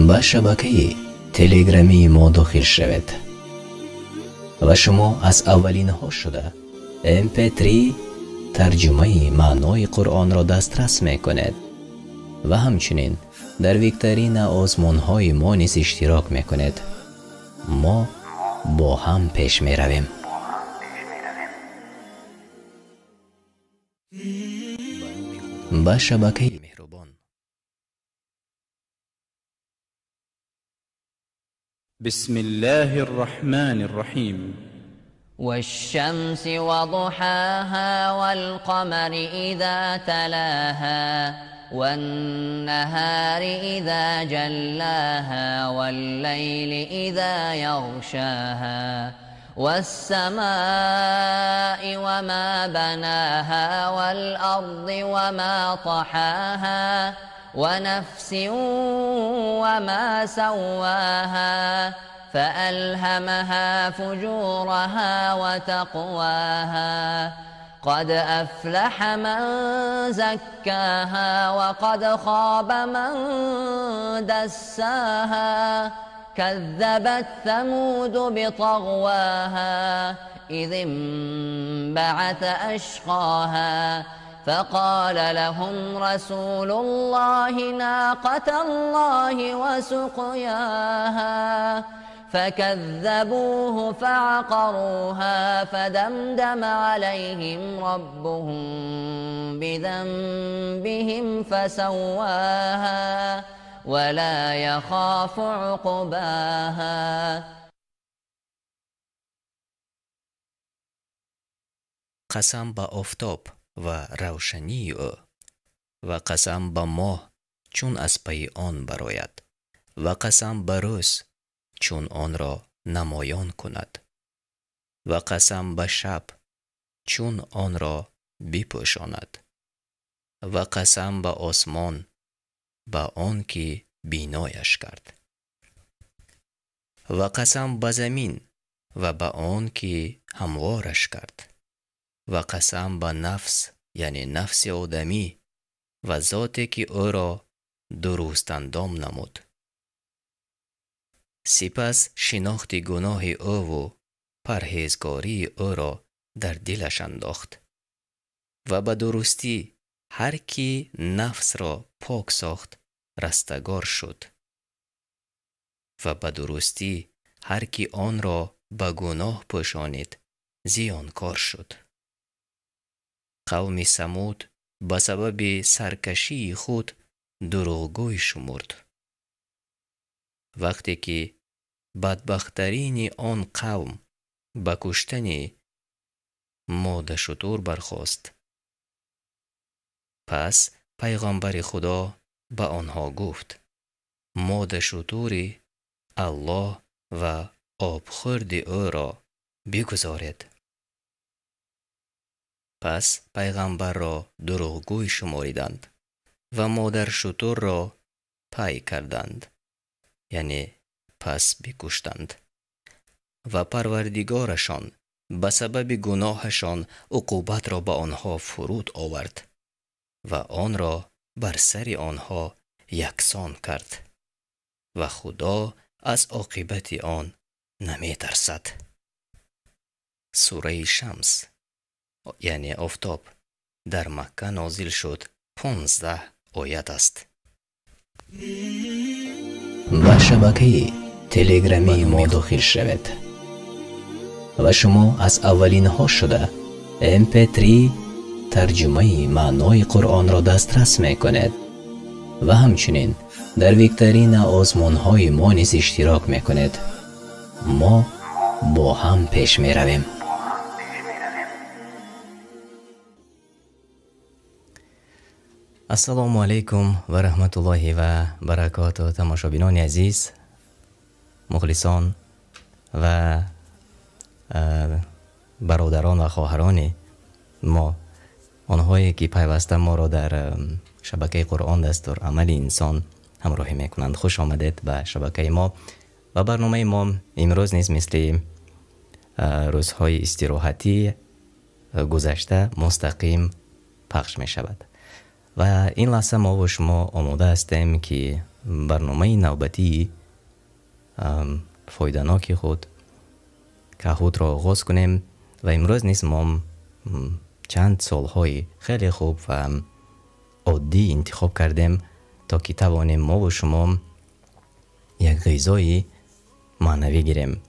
به شبکه تلگرامی ما داخل شوید و شما از اولین ها شده MP3 ترجمه معنای قرآن را دسترس می کنید و همچنین در ویکتورین آزمون های ما نیز اشتراک می کنید. ما با هم پیش می رویم. به شبکه مهربان. بسم الله الرحمن الرحيم. والشمس وضحاها والقمر إذا تلاها والنهار إذا جلاها والليل إذا يغشاها والسماء وما بناها والأرض وما طحاها ونفس وما سواها فألهمها فجورها وتقواها قد أفلح من زكاها وقد خاب من دساها كذبت ثمود بطغواها إذ انبعث أشقاها فقال لهم رسول الله ناقة الله وسقياها فكذبوه فعقروها فدمدم عليهم ربهم بذنبهم فسواها ولا يخاف عقباها. قسم به آفتاب و روشنی او و قسم به ماه چون از پی آن برآید و قسم به روز چون آن را نمایان کند و قسم به شب چون آن را بپوشاند و قسم به آسمان به آن که بینایش کرد و قسم به زمین و به آن که هموارش کرد و قسم به نفس یعنی نفس آدمی و ذاتی که او را درست اندام نمود. سپس شناخت گناه او و پرهیزگاری او را در دلش انداخت و به درستی هر کی نفس را پاک ساخت رستگار شد و به درستی هر کی آن را به گناه پوشانید زیانکار شد. قوم ثمود به سبب سرکشی خود دروغگوی شمرد. وقتی که بدبختترین آن قوم به کشتن ماده شتر برخاست، پس پیغمبر خدا به آنها گفت ماده شتر الله و آبخورد او را بگذارید. پس پیغمبر را دروغگوی شماریدند و مادر شتر را پی کردند، یعنی پس بکشتند و پروردگارشان به سبب گناهشان عقوبت را به آنها فرود آورد و آن را بر سر آنها یکسان کرد و خدا از عاقبت آن نمی ترسد. سوره شمس یعنی آفتاب در مکه نازل شد 15 آیت است. به شبکه تلگرامی ما داخل شوید و شما از اولین ها شده MP3 ترجمه معنای قرآن را دسترس می کنید و همچنین در ویکتورین آزمون های ما نیز اشتراک می کنید. ما با هم پیش می رویم. السلام علیکم و رحمت الله و برکاته. تماشابینان عزیز، مخلصان و برادران و خواهران ما، آنهایی که پیوسته ما را در شبکه قرآن دستور عمل انسان همراهی میکنند، خوش آمدید به شبکه ما. و برنامه ما امروز نیز مثل روزهای استراحتی گذشته مستقیم پخش می شود. و این لحظه ما و شما آماده هستیم که برنامه نوبتی فایده‌ناک خود کهوت را آغاز کنیم. و امروز نیز ما چند سالهای خیلی خوب و عادی انتخاب کردیم تا که توانیم ما و شما یک غذای معنوی گیریم.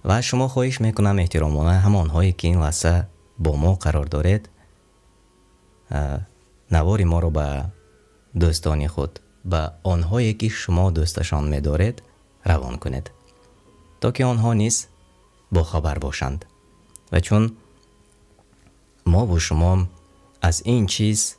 و شما خواهش میکنم احترامانه همانهایی که این لحظه با ما قرار دارید نوار ما رو به دوستان خود، به آنهایی که شما دوستشان می‌دارید روان کنید تا که آنها نیز با خبر باشند. و چون ما و شما از این چیز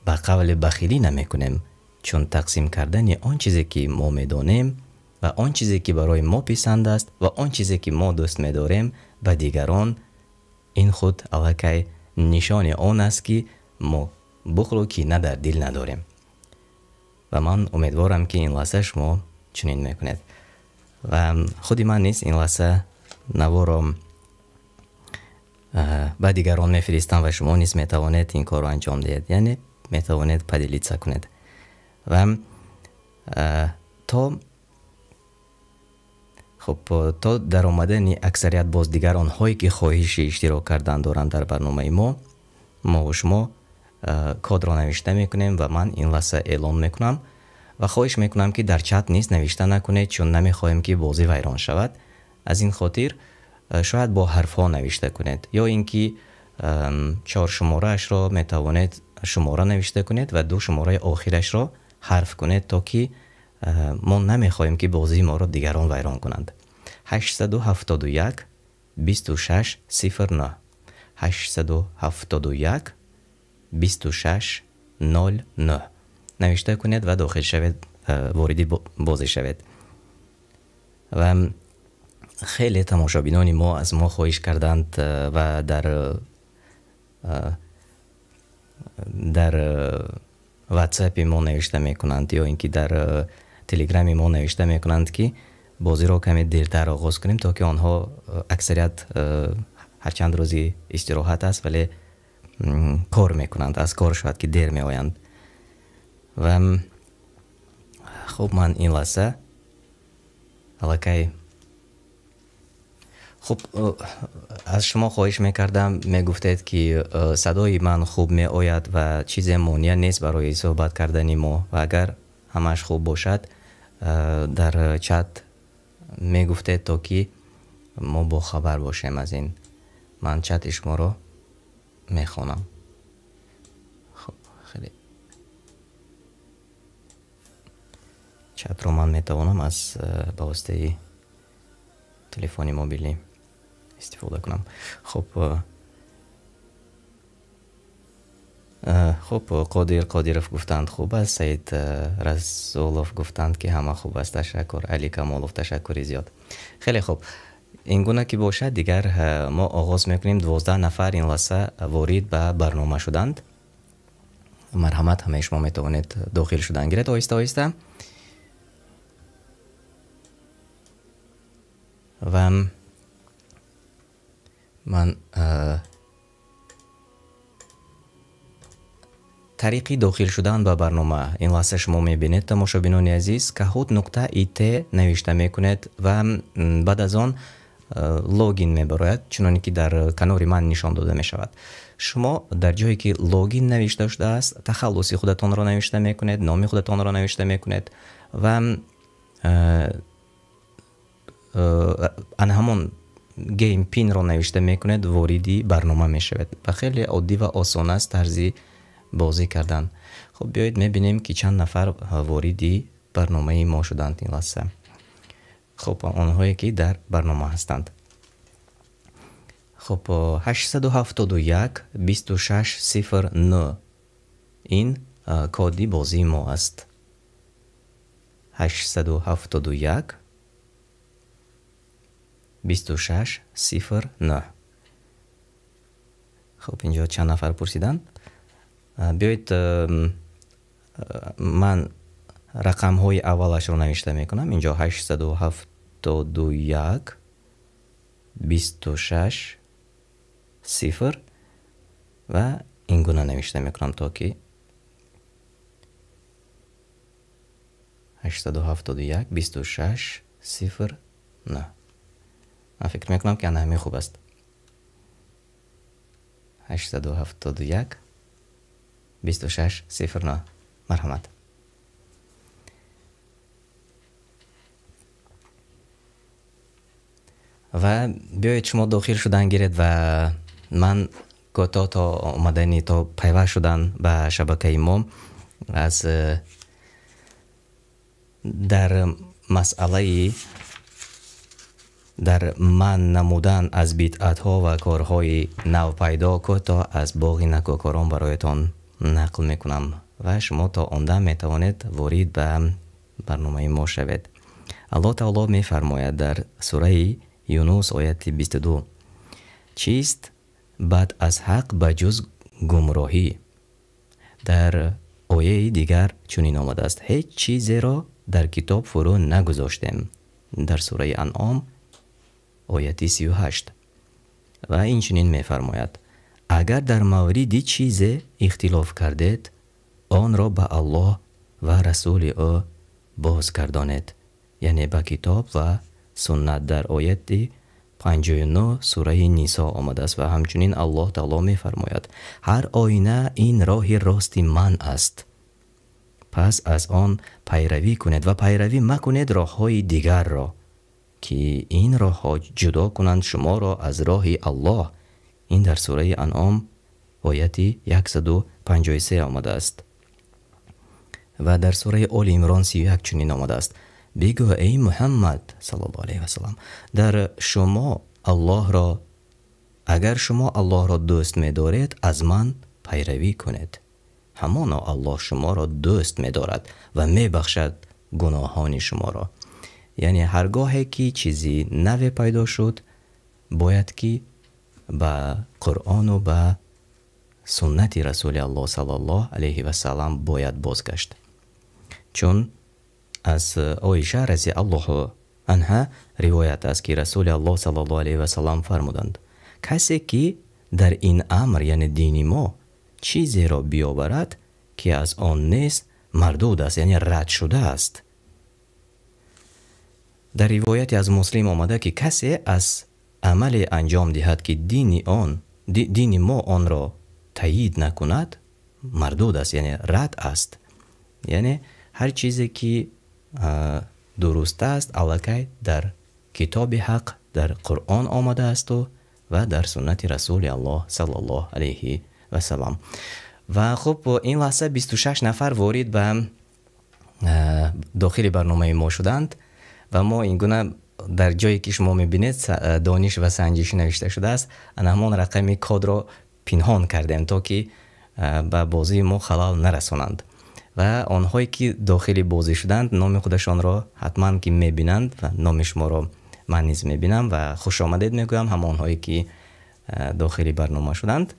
به قول بخیلی نمی کنیم، چون تقسیم کردن آن چیزی که ما می‌دانیم و آن چیزی که برای ما پسند است و آن چیزی که ما دوست می‌داریم به دیگران، این خود الکی نشان آن است که ما بخل و کینه در دل نداریم. و من امیدوارم که این لحظه شما چنین میکنید. و خودی من نیست این لحظه نوارم به دیگران میفرستم و شما نیست میتوانید این کار رو انجام دهید، یعنی میتوانید پدیلیتسا کنید. و تا در آمدن اکثریت باز دیگر آنهایی که خواهش اشتراک کردن دارند در برنامه ما و شما کد را نوشته میکنیم و من این لحظه اعلام میکنم و خواهش میکنم که در چت نیست نوشته نکنید، چون نمیخوایم که بازی ویران شود. از این خاطر شاید با حرف ها نوشته کنید، یا اینکه 4 شماره اش را میتوانید شماره نوشته کنید و 2 شماره آخرش را حرف کنید تا که ما نمیخوایم که بازی ما را دیگران ویران کنند. 871 26 09 871 26 09 نوشته کنید و داخل شوید، واردی بازی شوید. و خیلی تماشابینان ما از ما خواهش کردند و در واتساپ ما نوشته میکنند یا اینکه در تلگرام ما نوشته میکنند که بازی را کمی دیرتر آغاز کنیم تا که آنها اکثریت هر چند روزی استراحت است ولی کار میکنند، از کار شاید که دیر می آیند. و خب من این لحظه الکی خب از شما خواهش میکردم، میگفتید که صدای من خوب می آید و چیز مانع نیست برای صحبت کردن ما و اگر همش خوب باشد در چت میگفتید تا که ما با خبر باشیم از این. من چت شما رو میخوانم. خب خیلی چت رو من میتوانم از با واسطه تلفنی موبیلی استفاده کنم. خب قادیرف گفتند خوب است، سید رسولوف گفتند که همه خوب است، تشکر. علی کمالوف تشکری زیاد. خیلی خوب، این گونه که باشد دیگر ما آغاز میکنیم. 12 نفر این لحظه وارد به برنامه شدند. مرحمت، همه شما میتوانید داخل شدن گیرید آهسته آهسته. و من طریقی داخل شدن به برنامه این لحظه شما میبینید تماشابینان عزیز kahoot.it نوشته میکنید و بعد از آن لوگین میبراید، چنانکه که در کنار من نشان داده میشود. شما در جایی که لوگین نوشته شده است تخلص خودتان را نوشته میکنید، نام خودتان را نوشته میکنید و همون گیم پین را نوشته میکنید، واردی برنامه میشوید و خیلی عادی و آسان است طرزی بازی کردن. خب بیایید میبینیم که چند نفر واردی برنامه ما شدند این لحظه. خب آنهایی که در برنامه هستند. خب 871 26 09 این کدی بازی ما است. 871 26 09. خب اینجا چند نفر پرسیدن. بیایید من رقم های اولش رو نوشته میکنم. اینجا 871 26 0 و این گونه نوشته میکنم تا که 871 26 0 9. من فکر میکنم که همه خوب است. 871 26 0 9. مرحمت. و بیایید شما داخل شدن گیرید و من گوتا تا آمدنی تا پیوست شدن به شبکه ما از در مسئله در من نمودن از بدعت ها و کارهای نو پیدا که تا از باقی نکوکاران برایتان نقل میکنم و شما تا آنده میتوانید وارد به برنامه ما شوید. الله تعالی میفرماید در سوره یونس آیت 22: چیست بعد از حق بجز گمراهی؟ در آیه دیگر چنین آمده است: هیچ چیزی را در کتاب فرو نگذاشتیم. در سوره انعام آیت 38. و این چنین میفرماید: اگر در موردی چیزی اختلاف کردید آن را به الله و رسول او بازگردانید، یعنی به کتاب و سنت. در آیت 59 سوره نیسا آمده است و همچنین الله تعالی می فرماید: هر آینه این راه راست من است، پس از آن پیروی کنید و پیروی مکنید راه های دیگر را که این راه ها جدا کنند شما را از راه الله. این در سوره انعام آیت 153 آمده است. و در سوره آل عمران 31 چنین آمده است: بگو ای محمد صلی الله علیه و سلم، در شما الله را اگر شما الله را دوست می دارید از من پیروی کنید، همانا الله شما را دوست می دارد و می بخشد گناهان شما را. یعنی هرگاهی که چیزی نو پیدا شد باید که به قرآن و به سنت رسول الله صلی الله علیه و سلم باید بازگشت. چون از عایشه رضی الله عنها روایت است که رسول الله صلی الله علیه و سلم فرمودند: کسی که در این امر یعنی دین ما چیزی را بیاورد که از آن نیست مردود است، یعنی رد شده است. در روایتی از مسلم آمده که کسی از عمل انجام دهد که دین ما آن را تایید نکند مردود است، یعنی رد است. یعنی هر چیزی که درست است الکی در کتاب حق در قرآن آمده است و در سنت رسول الله صلی الله علیه و سلم. و خب این لحظه 26 نفر وارد به داخل برنامه ما شدند و ما این گونه در جایی که شما میبینید دانش و سنجش نوشته شده است، همان رقم کد را پنهان کردیم تا که به بازی ما خلال نرسانند. و آنهایی که داخل بازی شدند نام خودشان را حتما که میبینند و نام شما را من نیز میبینم و خوش آمدید میگویم هم آنهایی که داخل برنامه شدند.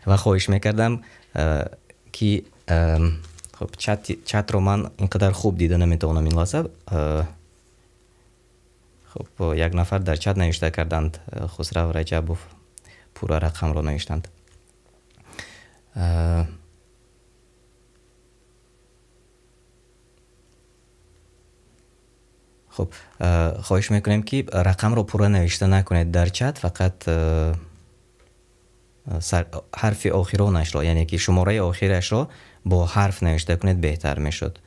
و خواهش میکردم که خب چت رو من اینقدر خوب دیده نمیتونم این لحظه. خب یک نفر در چت نوشته کردند، خسرو رجب و پورا رقم را نوشتند. خب خواهش میکنیم که رقم رو پورا نوشته نکنید در چت، فقط حرف آخرانش را یعنی که شماره آخرش را با حرف نوشته کنید بهتر میشد.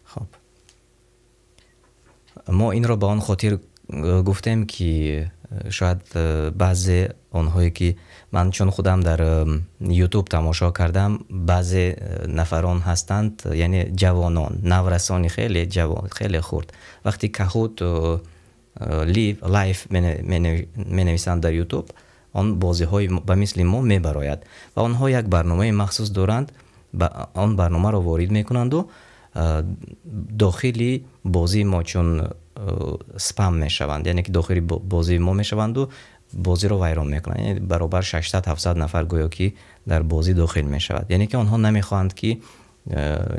خب ما این را با آن خاطر گفتیم که شاید بعضی آنهایی که من چون خودم در یوتیوب تماشا کردم بعضی نفران هستند یعنی جوانان نورسانی خیلی جوان خیلی خورد وقتی کهوت لایف می نویسند در یوتیوب آن بازی های به مثل ما می براید و آنها یک برنامه مخصوص دارند آن برنامه را وارد می کنند و داخلی بازی ما چون سپم می شوند یعنی که داخلی بازی ما می شوند و بازی رو ویران میکنن، یعنی برابر 600-700 نفر گویا که در بازی داخل می شود. یعنی که آنها نمیخواهند که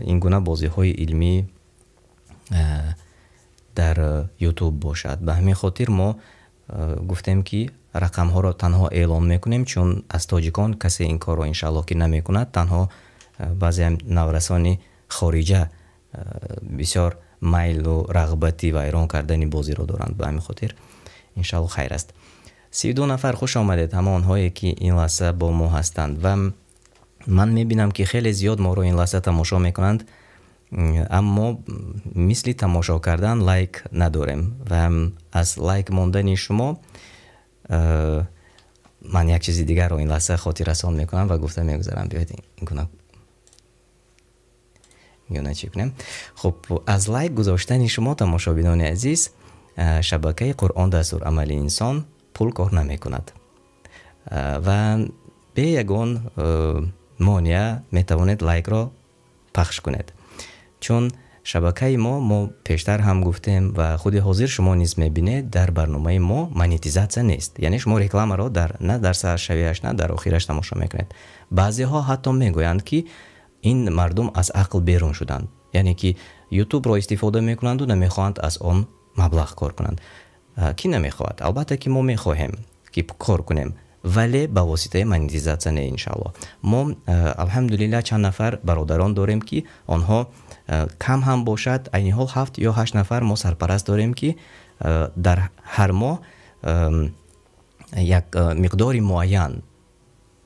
این گونه بازی های علمی در یوتیوب باشد. به همین خاطر ما گفتیم که رقم ها را تنها اعلام میکنیم، چون از تاجیکان کسی این کار را انشالله که نمی کند. تنها بعضی نورسان خارجه بسیار میل و رغبتی و ایران کردن بازی را دارند. به همین خاطر انشالله خیر است. 32 نفر خوش آمدید، همه آنهایی که این لحظه با ما هستند. و من میبینم که خیلی زیاد ما رو این لحظه تماشا میکنند، اما مثل تماشا کردن لایک نداریم و از لایک ماندن شما من یک چیزی دیگر رو این لحظه خاطر رسان میکنم و گفته میگذارم. بیایید این گونه چی کنیم. خب از لایک گذاشتن شما تماشابینان عزیز، شبکه قرآن دستور عمل انسان پول کار نمی کند و به یگان مانع می توانید لایک را پخش کنید، چون شبکه ما پیشتر هم گفتیم و خود حاضر شما نیز میبینید در برنامه ما مانیتیزاسیون نیست. یعنی شما رکلام را نه در سر شویش نه در آخرش تماشا میکنید. بعضی ها حتی میگویند که این مردم از عقل بیرون شدند، یعنی که یوتیوب را استفاده میکنند و نمیخواهند از آن مبلغ کار کنند. کی نمیخواهد؟ البته که ما میخواهیم که کار کنیم، ولی با واسطه مانیتیزاسیون انشالله. ما الحمدلله چند نفر برادران داریم که آنها کم هم باشد، این حال 7 یا 8 نفر ما سرپرست داریم که در هر ماه یک مقداری معین،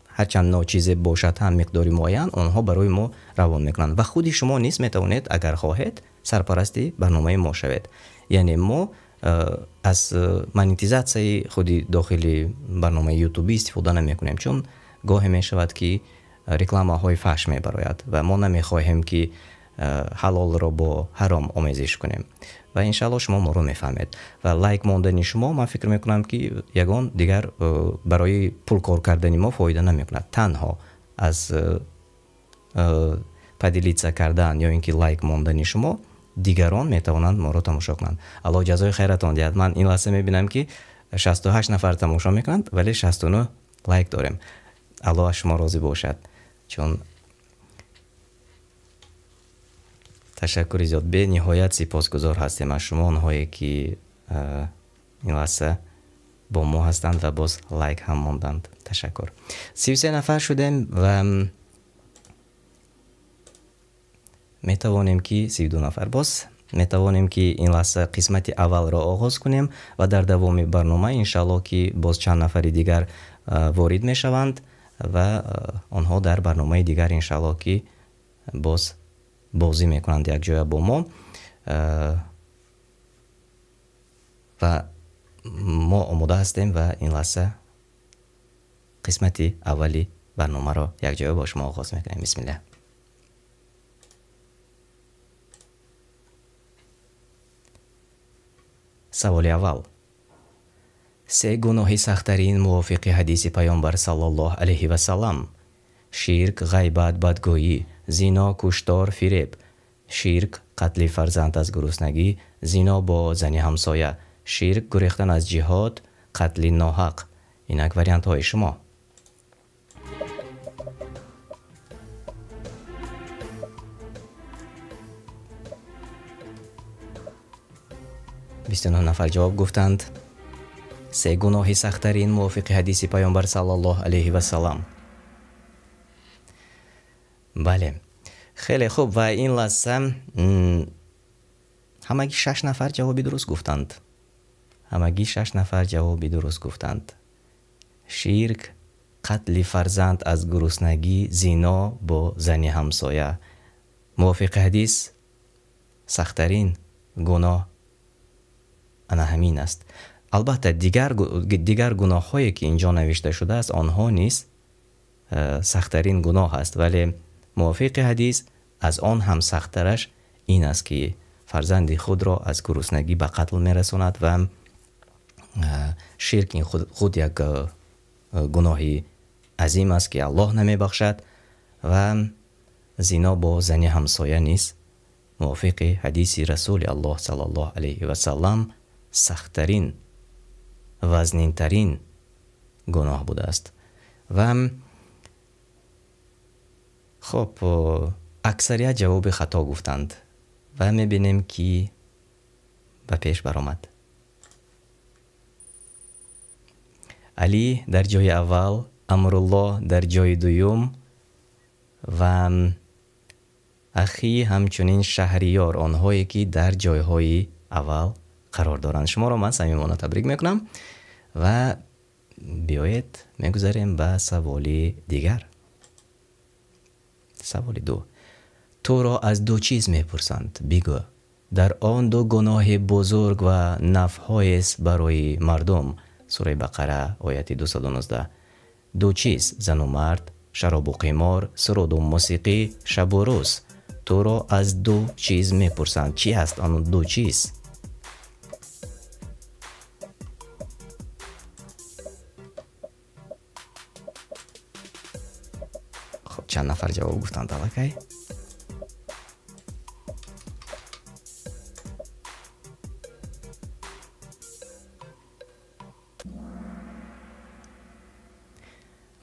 هرچند نوع چیزی باشد هم مقداری معین، آنها برای ما روان میکنند و خودی شما نیز میتوانید اگر خواهید سرپرستی برنامه ما شوید. یعنی ما از مانیتیزاسیون خودی داخلی برنامه یوتیوبی استفاده نمیکنیم، چون گاهی میشود که رکلامه های فحش میبراید و ما نمیخواهیم که حلال را با حرام آمیزش کنیم و انشالله شما ما رو میفهمید. و لایک ماندن شما من فکر میکنم که یگان دیگر برای پول کار کردن ما فایده نمیکند. تنها از پدیلیتسا کردن یا اینکه لایک ماندن شما دیگران میتوانند ما رو تماشا کنند. الله جزای خیرتان دهد. من این لحظه میبینم که 68 نفر تماشا میکنند ولی 69 لایک داریم. الله شما راضی باشد، چون تشکر زیاد به نهایت سپاسگزار هستیم از شما آنهایی که این لحظه با ما هستند و باز لایک هم ماندند. تشکر. 33 نفر شدیم و میتوانیم که 32 نفر باز میتوانیم که این لحظه قسمت اول را آغاز کنیم و در دوام برنامه انشالله که باز چند نفر دیگر وارد میشوند و آنها در برنامه دیگر انشالله که باز بازی میکنند یک جای با ما و ما آماده هستیم و این لحظه قسمت اولی برنامه را یک جای با شما آغاز میکنیم. بسم الله. سوال اول: 3 گناه سخت‌ترین موافق حدیث پیامبر صلی الله علیه و سلام: شرک، غیبت، بدگویی، زنا، کشتار، فریب. شرک، قتل فرزند از گرسنگی، زنا با زن همسایه. شرک، گریختن از جهاد، قتل ناحق. اینک وریانت های شما. بیست و نه نفر جواب گفتند. 3 گناه سخت‌ترین موافق حدیث پیامبر صلی الله علیه و سلام. بله، خیلی خوب. و این لحظه همگی 6 نفر جوابی درست گفتند. همگی 6 نفر جوابی درست گفتند. شرک، قتل فرزند از گرسنگی، زنا با زن همسایه. موافق حدیث سخت‌ترین گناه انا همین است. البته دیگر گناه هایی که اینجا نوشته شده است آنها نیز سخت‌ترین گناه است، ولی موافق حدیث از آن هم سخت‌ترش این است که فرزند خود را از گرسنگی به قتل میرساند و شرک خود یک گناهی عظیم است که الله نمیبخشد و زنا با زن همسایه نیست موافق حدیث رسول الله صلی الله علیه و سلم سخت‌ترین وزنین‌ترین گناه بوده است. و خب اکثریت جواب خطا گفتند و میبینیم که و پیش برآمد. علی در جای اول، امرالله در جای دوم و اخی همچنین شهریار، آنهایی که در جایهای اول قرار دارند. شما را من صمیمانه تبریک میکنم و بیایید میگذاریم به سوال دیگر. سوال 2. تو را از 2 چیز میپرسند، بگو در آن 2 گناه بزرگ و نفع‌های است برای مردم. سوره بقره آیت 219. 2 چیز، زن و مرد، شراب و قمار، سرود و موسیقی، شب و روز. تو را از 2 چیز میپرسند. چی هست آن 2 چیز؟ خب چند نفر جواب گفتند الکی؟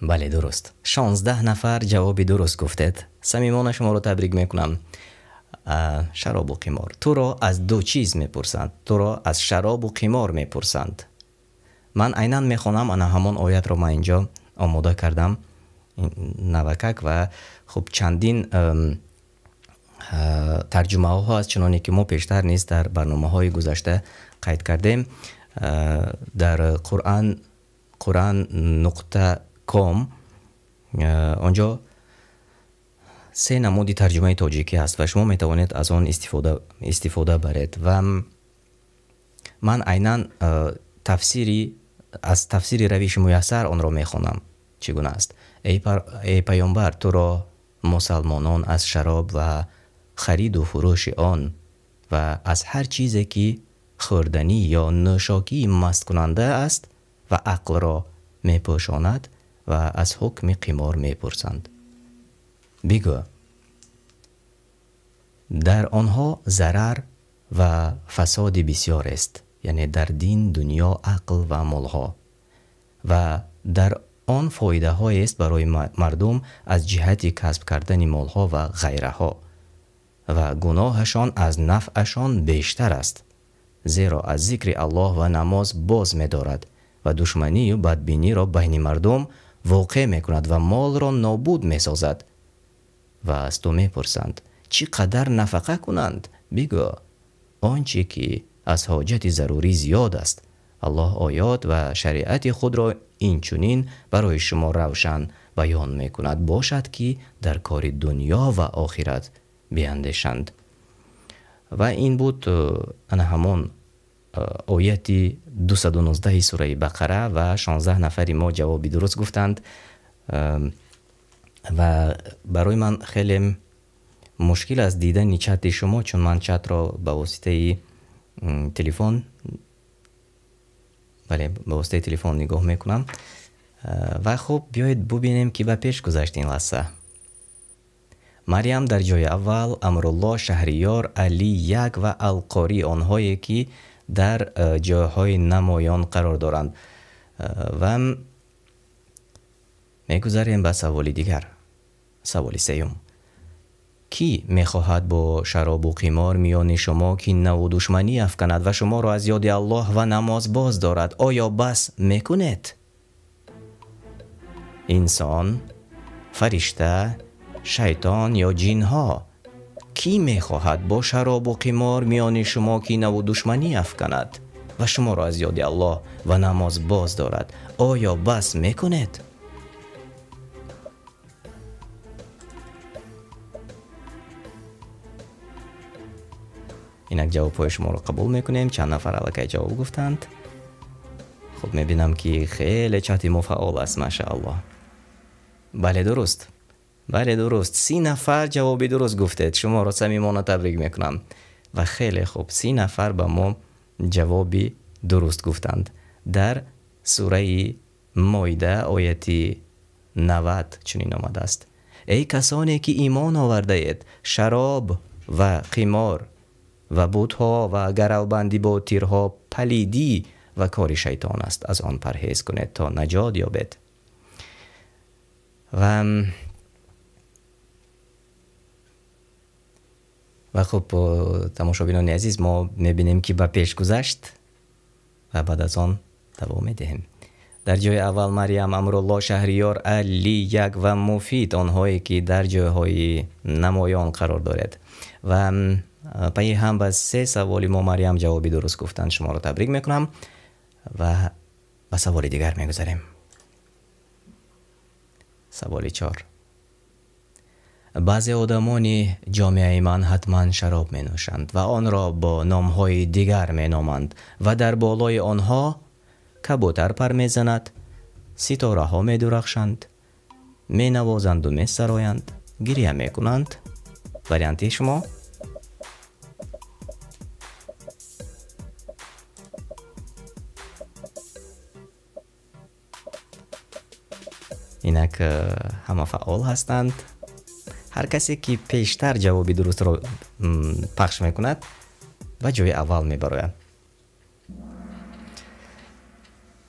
بله درست. 16 نفر جوابی درست گفتید. صمیمانه شما رو تبریک میکنم. شراب و قمار. تو را از 2 چیز میپرسند. تو را از شراب و قمار میپرسند. من عیناً میخونم، انا همون آیت رو من اینجا آماده کردم نوکک و خب چندین ترجمه ها هست، چنانه که ما پیشتر نیز در برنامه های گذشته قید کردیم. در قرآن.com آنجا 3 نمودی ترجمه تاجیکی هست و شما میتوانید از آن استفاده برید و من عیناً از تفسیر روش میسر آن را میخونم. چگونه است؟ ای پیامبر، تو را مسلمانان از شراب و خرید و فروش آن و از هر چیزی که خوردنی یا نوشاکی مست کننده است و عقل را میپوشاند و از حکم قمار میپرسند. بگو در آنها ضرر و فساد بسیار است، یعنی در دین، دنیا، عقل و مالها، و در آن فایده های است برای مردم از جهت کسب کردن مالها و غیرها و گناهشان از نفعشان بیشتر است، زیرا از ذکر الله و نماز باز می دارد و دشمنی و بدبینی را بین مردم واقع می کند و مال را نابود می سازد. و از تو می پرسند چقدر نفقه کنند؟ بگو آنچه که از حاجت ضروری زیاد است. الله آیات و شریعت خود را اینچنین برای شما روشن بیان می کند باشد که در کار دنیا و آخرت بیندیشند. و این بود انا همون آیت 219 سوره بقره و 16 نفری ما جوابی درست گفتند و برای من خیلی مشکل از دیدن چت شما، چون من چت را به واسطه تلفن نگاه میکنم. و خب بیایید ببینیم که به پیش گذشت این لحظه. مریم در جای اول، امرالله، شهریار، علی 1 و القاری، آنهایی که در جاهای نمایان قرار دارند. و میگذاریم به سوال دیگر. سوال 3. کی میخواهد با شراب و قمار میان شما کینه و دشمنی افکند و شما را از یاد الله و نماز باز دارد؟ آیا بس میکنید؟ انسان، فرشته، شیطان یا جنها؟ کی میخواهد با شراب و قمار میان شما کینه و دشمنی افکند و شما را از یاد الله و نماز باز دارد؟ آیا بس میکنید؟ اینک جواب های شما رو قبول میکنیم. چند نفر علاقه جواب گفتند. خب میبینم که خیلی چت مفعال است، ماشاءالله. بله درست. 30 نفر جوابی درست گفتید. شما را صمیمانه تبریک میکنم و خیلی خوب 30 نفر به ما جوابی درست گفتند. در سوره مائده آیت 90 چنین آمده است: ای کسانی که ایمان آورده اید، شراب و قمار و بت‌ها و گروبندی با تیرها پلیدی و کار شیطان است، از آن پرهیز کنید تا نجات یابید. و و خب تماشابینان عزیز ما میبینیم که به پیش گذشت و بعد از آن دوام میدهیم. در جای اول مریم امرالله شهریار علی یک و مفید، آنهایی که در جایهای نمایان قرار دارد و پای هم به 3 سوالی ما مریم جوابی درست گفتن. شما را تبریک میکنم و به سوال دیگر میگذاریم. سوال 4. بعضی آدمان جامعه من حتما شراب می نوشند و آن را با نامهای دیگر می نامند و در بالای آنها کبوتر پر می زند، ستاره ها می درخشند، می نوازند و می سرایند، گریه می کنند. وریانتی شما؟ اینک همه فعال هستند. هر کسی که پیشتر جوابی درست رو پخش میکند و جای اول میبراید.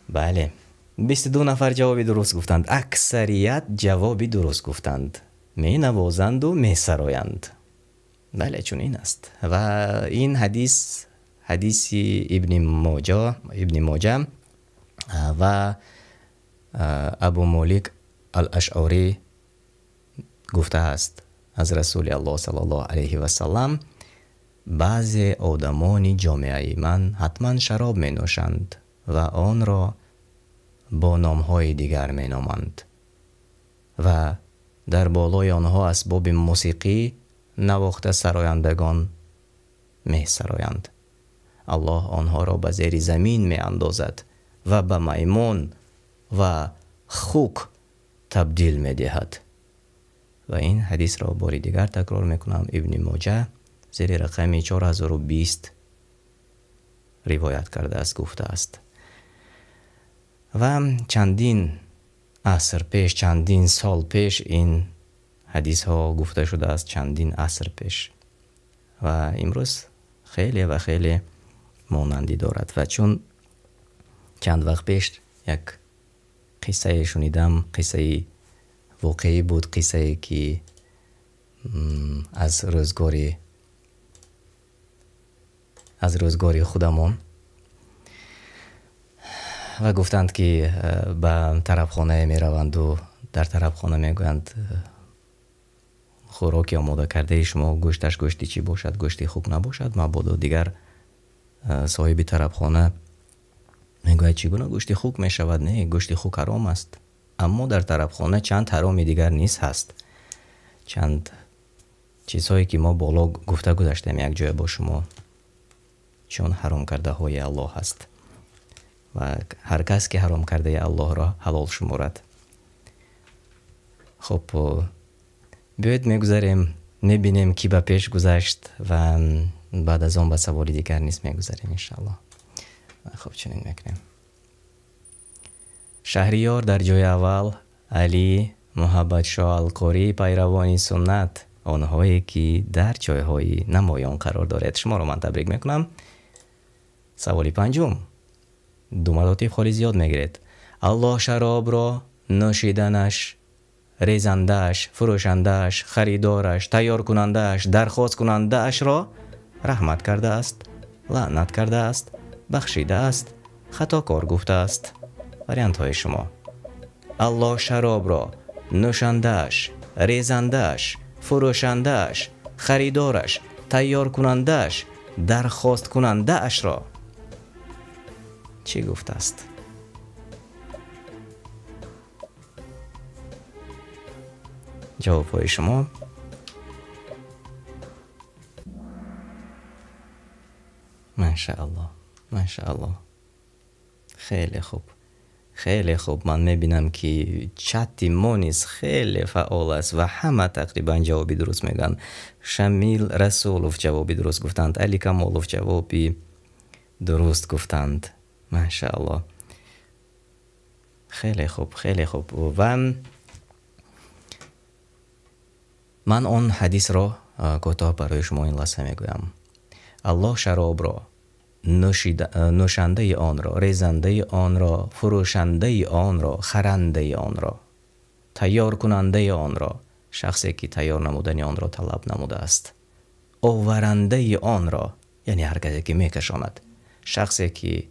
بله، 22 نفر جوابی درست گفتند. اکثریت جوابی درست گفتند. می نوازند و می سرایند. بله، چون این است. و این حدیث ابن ماجه و ابو مالک الاشعری گفته است از رسول الله صلی الله علیه و سلم: بعضی آدمان جامعه من حتما شراب می نوشند و آن را با نامهای دیگر می نامند و در بالای آنها اسباب موسیقی نواخته سرایندگان می سرایند. الله آنها را به زیر زمین می اندازد و به میمون و خوک تبدیل می دهد. و این حدیث را باری دیگر تکرار میکنم. ابن ماجه زیر رقم 4020 روایت کرده است، گفته است. و چندین عصر پیش، چندین سال پیش این حدیث ها گفته شده است، چندین عصر پیش و امروز خیلی و خیلی مانندی دارد. و چون چند وقت پیش یک قصه شنیدم، قصه واقعی بود، قصه که از روزگاری خودمون و گفتند که به طرفخانه می روند و در طرفخانه می گویند خوراکی آماده کرده شما، گوشتش گوشتی چی باشد، گوشتی خوب نباشد. مبادا دیگر صاحب طرفخانه می گوید چگونه گوشتی خوب می شود؟ نه، گوشتی خوب حرام است. اما در طرفخانه چند حرام دیگر نیست هست، چند چیزهایی که ما بالا گفته گذاشتیم یک جای با شما، چون حرام کرده های الله هست و هر کس که حرام کرده الله را حلال شمارد. خب بیاید میگذاریم، میبینیم کی به پیش گذشت و بعد از آن به سوال دیگر نیست میگذاریم انشاءالله. خب چنین میکنیم. شهریار در جای اول، علی محبت شاه القاری پیروانی سنت، آنهایی که در جایهای نمایان قرار دارد. شما رو من تبریک میکنم. سوال 5، دو مراتب خالی زیاد میگیرید. الله شراب را نوشیدنش، ریزندهش، فروشندهش، خریدارش، تیار کنندهش، درخواست کنندهش را رحمت کرده است، لعنت کرده است، بخشیده است، خطاکار گفته است. وریانت های شما: الله شراب را نوشندهش، ریزندهش، فروشندهش، خریدارش، تیار کنندهش، درخواست کنندهش را چی گفته است؟ جواب های شما: ماشاءالله، ماشاءالله. خیلی خوب، خیلی خوب. من میبینم که چت مونیس خیلی فعال است و همه تقریبا جوابی درست میگن. شمیل رسولوف جوابی درست گفتند، علی کمالوف جوابی درست گفتند. ماشاءالله، خیلی خوب، خیلی خوب. و من آن حدیث را کوتاه برای شما این لحظه میگویم. الله شراب را، نوشنده آن را، ریزنده آن را، فروشنده آن را، خرنده آن را، تیار کننده آن را، شخصی که تیار نمودن آن را طلب نموده است، آورنده آن را، یعنی هر کسی که میکشاند، شخصی که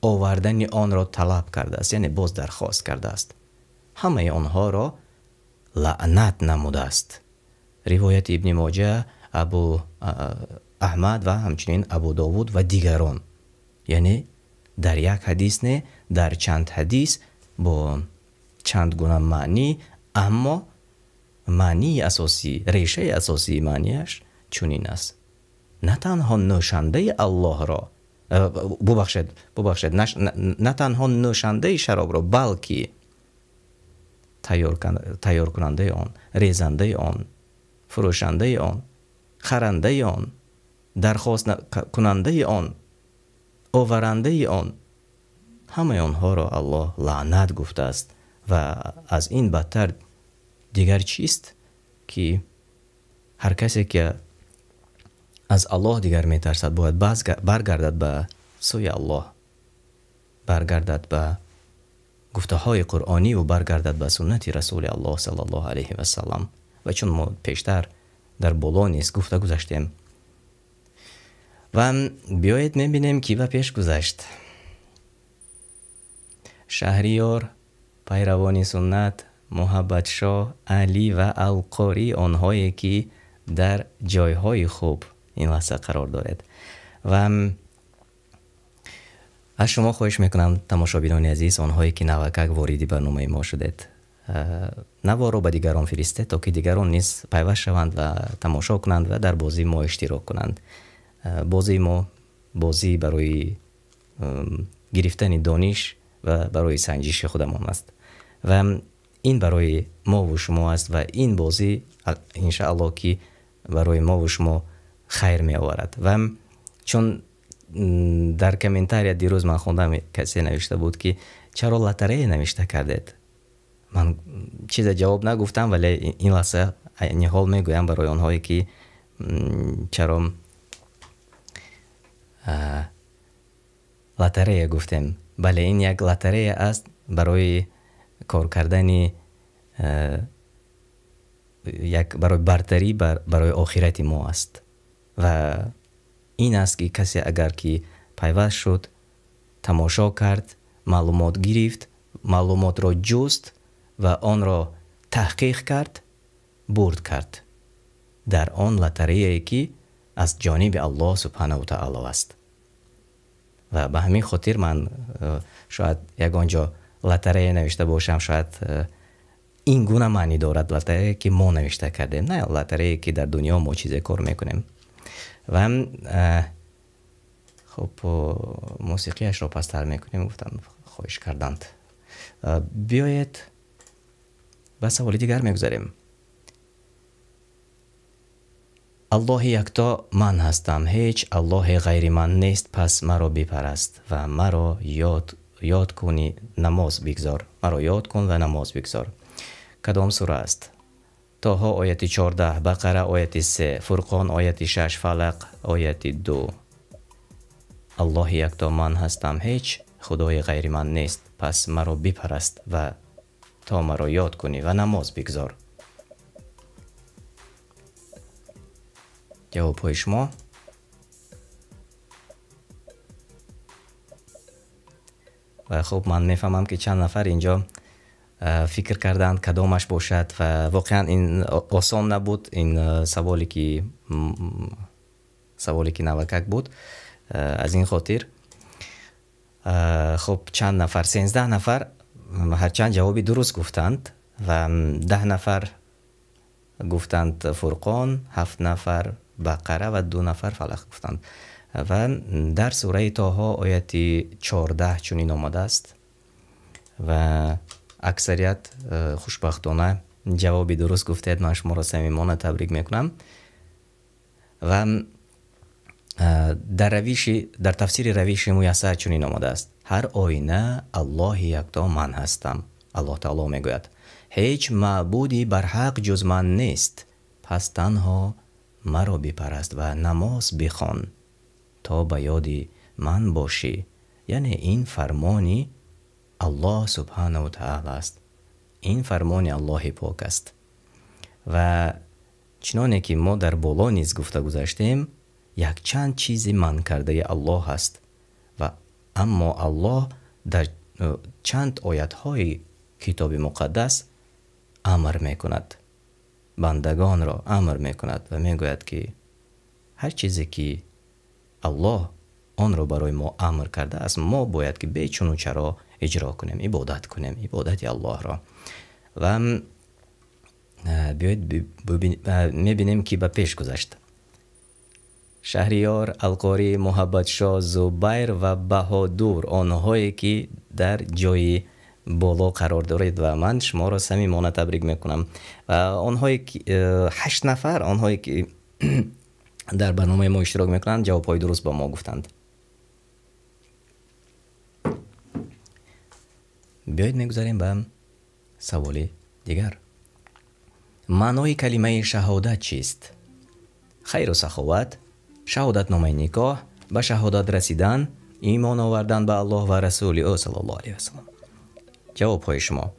آوردن آن را طلب کرده است، یعنی باز درخواست کرده است، همه آنها را لعنت نموده است. روایت ابن ماجه، ابو احمد و همچنین ابو داود و دیگران، یعنی در یک حدیث نه، در چند حدیث با چند گونه معنی، اما معنی اساسی، ریشه اساسی معنیش چنین است: نه تنها نوشنده الله را، ببخشید نه تنها نوشنده شراب را، بلکه تیار کننده آن، ریزنده آن، فروشنده آن، خرنده آن، درخواست کننده آن، آورنده آن، همه آنها را الله لعنت گفته است. و از این بدتر دیگر چیست که هر کسی که از الله دیگر میترسد باید برگردد به سوی الله، برگردد به گفته های قرآنی و برگردد به سنت رسول الله صلی الله علیه و سلم. و چون ما پیشتر در بالا نیست گفته گذاشتیم و بیایید میبینیم کی و پیش گذشت. شهریار، پیروان سنت، محبت شاه، علی و القاری، آنهایی که در جایهای خوب این لحظه قرار دارد. و از شما خواهش میکنم تماشابینان عزیز، آنهایی که نوکک واردی برنامه ما شدید، نوا رو به دیگران فرسته تا که دیگران نیز پیوست شوند و تماشا کنند و در بازی ما اشتراک کنند. بازی ما بازی برای گرفتن دانش و برای سنجش خودمان است و این برای ما و شما است و این بازی انشاءالله که برای ما و شما خیر می آورد. و چون در کامنتاری دیروز من خوندم کسی نوشته بود که چرا لاتاری نوشته کردید، من چیز جواب نگفتم، ولی این لحظه این حال میگویم برای آنهایی که چرا لاتاری گفتیم. بله، این یک لاتاری است برای کار کردن یک برای برتری برای آخرت ما است و این است که کسی اگر که پیوست شد، تماشا کرد، معلومات گرفت، معلومات را جست و آن را تحقیق کرد، برد کرد در آن لاتاری که از جانب الله سبحانه و تعالی است. و به همین خاطر من شاید یگانجا لاتاری نوشته باشم، شاید این گونه معنی دارد لاتاری که ما نوشته کردیم، نه لاتاری که در دنیا ما چیز کار میکنیم. و خب موسیقیش را پستر میکنیم، گفتم خواهش کردند. بیایید به سوال دیگر میگذاریم. الله یکتا من هستم، هیچ الله غیر من نیست، پس مرا بپرست و مرا یاد کنی، نماز بگذار. مرا یاد کن و نماز بگذار. کدام سوره است؟ طه آیت 14، بقره آیت 3، فرقان آیت 6، فلق آیت 2. الله یکتا من هستم، هیچ خدای غیر من نیست، پس مرا بپرست و تا مرا یاد کنی و نماز بگذار. جواب های شما. و خب من میفهمم که چند نفر اینجا فکر کردند کدامش باشد و واقعا این آسان نبود. این سوالی که نوکک بود. از این خاطر خب چند نفر، 13 نفر هرچند جوابی درست گفتند و 10 نفر گفتند فرقان، 7 نفر بقره و 2 نفر فلق گفتند. و در سوره طه آیت 14 چنین آمده است و اکثریت خوشبختانه جوابی درست گفتید. من شما را صمیمانه تبریک میکنم. و در تفسیر رویش میسر چنین آمده است: هر آینه الله یکتا من هستم. الله تعالی میگوید هیچ معبودی بر حق جز من نیست، پس تنها مرا بپرست و نماز بخوان تا به یادی من باشی. یعنی این فرمانی الله سبحانه و تعالی است، این فرمان الله پاک است و چنانه که ما در بالا نیز گفته گذاشتیم یک چند چیزی من کرده الله است و اما الله در چند آیت های کتاب مقدس امر میکند، بندگان را امر میکند و میگوید که هر چیزی که الله آن را برای ما امر کرده است ما باید که به چون و چرا اجرا کنیم، عبادت کنیم، عبادت الله را. و بیایید میبینیم که به پیش گذشت شهریار، القاری، محبت شاه، زبیر و بهادور، آنهایی که در جای بالا قرار دارید و من شما را صمیمانه تبریک میکنم. و آنهایی که 8 نفر آنهایی که در برنامه ما اشتراک میکنند جوابهای درست با ما گفتند. بیایید میگذاریم به سوال دیگر. معنای کلمه شهادت چیست؟ خیر و سخاوت، شهادت نامه نکاح، به شهادت رسیدن، ایمان آوردن به الله و رسول او صلی الله علیه و سلم. جواب های شما.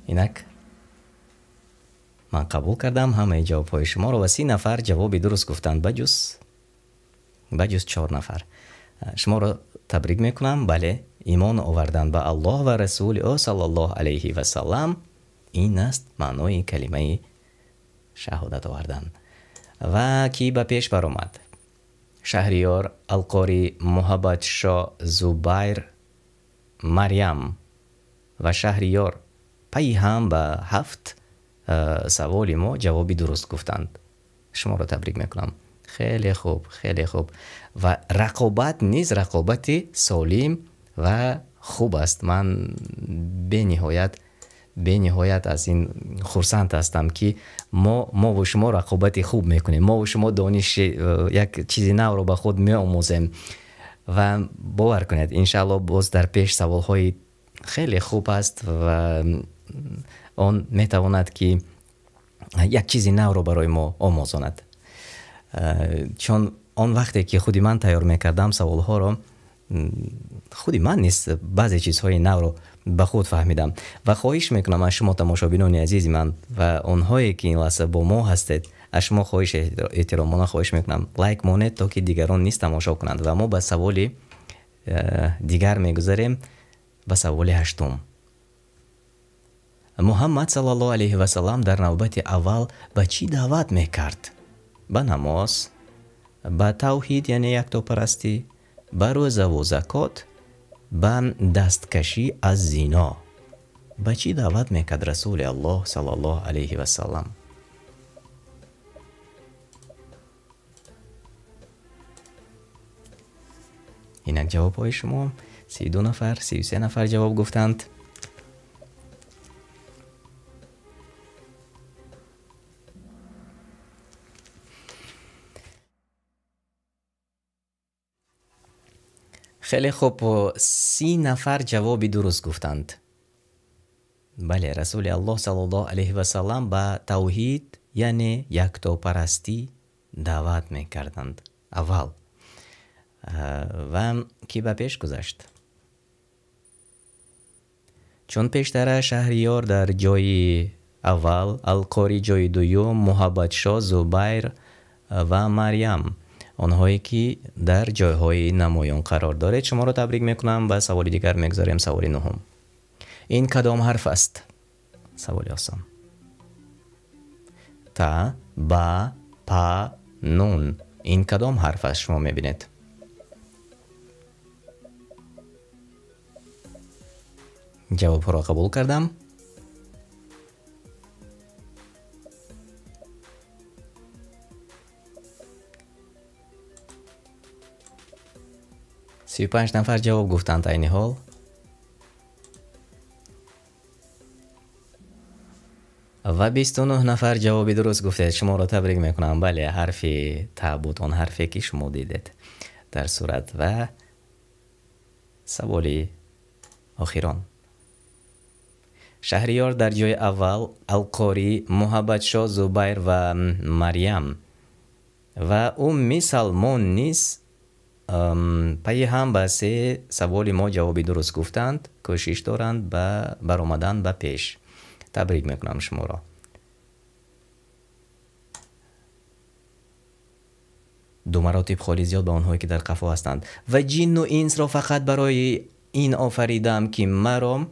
اینک من قبول کردم همه جواب های شما رو و 30 نفر جواب درست گفتند بجز 4 نفر. شما رو تبریک میکنم. بله، ایمان آوردن به الله و رسول او صلی الله علیه و سلم، این است معنای کلمه شهادت آوردن. و کی به پیش برآمد؟ شهریار، القاری، محبت شاه، زبیر، مریم و شهریار پی هم به 7 سوال ما جوابی درست گفتند. شما رو تبریک میکنم. خیلی خوب، خیلی خوب. و رقابت نیز رقابت سالم و خوب است. من به نهایت از این خرسند هستم که ما و شما رقابت خوب میکنیم. ما و شما دانش یک چیزی نو رو به خود می آموزیم و باور کنید انشالله باز در پیش سوال های خیلی خوب است و آن میتواند که یک چیزی نو رو برای ما آموزاند. چون آن وقتی که خودی من تیار میکردم سوال ها رو، خودی من نیست بعضی چیزهای نو رو به خود فهمیدم و خواهش میکنم از شما تماشابینان عزیز من و اونهایی که این لحظه با ما هستید، از شما خواهش احترامانه خواهش میکنم لایک مونید تا که دیگران نیست تماشا کنند. و ما به سوال دیگر میگذاریم، به سوال 8. محمد صلی الله علیه و سلم در نوبت اول به چی دعوت میکرد؟ به نماز، به توحید یعنی یکتاپرستی، به روزه و زکات، به دستکشی از زنا. به چی دعوت میکرد رسول الله صلی الله علیه و سلم؟ اینک جواب های شما. 32 نفر 33 نفر جواب گفتند. خیلی خوب، 30 نفر جوابی درست گفتند. بله، رسول الله صلی الله علیه و سلم به توحید یعنی یکتاپرستی دعوت میکردند اول. و کی به پیش گذشت؟ چون پیشتر شهریار در جای اول، القاری جای دوم، محبت شاه، زبیر و مریم آنهایی که در جایهای نمایان قرار دارد. شما رو تبریک میکنم. به سوال دیگر میگذاریم، سوال 9. این کدام حرف است؟ سوال آسان. تا، با، پا، نون. این کدام حرف است شما میبینید؟ جواب را قبول کردم. سی 35 نفر جواب گفتند عین حال. و 29 نفر جوابی درست گفتید. شما را تبریک میکنم. بله، حرف تا بود، آن حرفی که شما دیدید در صورت. و سوال آخران. شهریار در جای اول، القاری، محبت شاه، زبیر و مریم. و سلمان نیز پی هم به 3 سوال ما جوابی درست گفتند. کوشش دارند به برآمدن به پیش. تبریک میکنم شما را. دو مراتب خالی زیاد به آنهایی که در قفا هستند. و جن و انس را فقط برای این آفریدم که مرا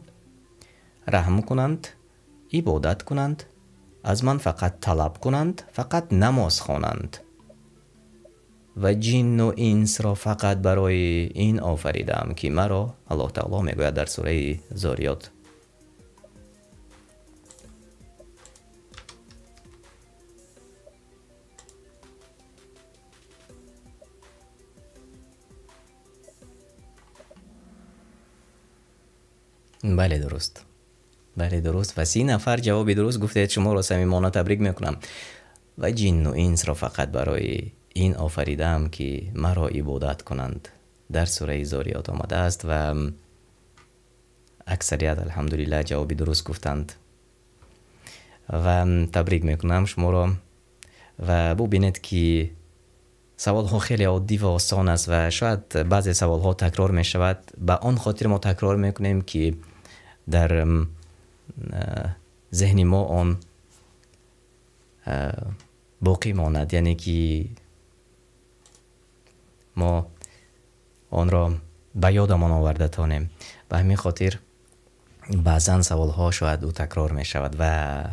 رحم کنند، عبادت کنند، از من فقط طلب کنند، فقط نماز خوانند. و جن و انس را فقط برای این آفریدم که مرا، الله تعالی میگوید در سوره ذاریات، بله درست، بله درست. و 3 نفر جواب درست گفته. شما را صمیمانه تبریک میکنم. و جن و انس را فقط برای این آفریدم که مرا عبادت کنند. در سوره ذاریات آمده است و اکثریت الحمدلله جوابی درست گفتند و تبریک میکنم شما را. و ببینید که سوال ها خیلی عادی و آسان است و شاید بعضی سوال ها تکرار می شود. به آن خاطر ما تکرار میکنیم که در ذهن ما آن باقی ماند، یعنی که ما آن را به یادمان آورده تانیم. به همین خاطر بعضا سوال ها شاید او تکرار می شود و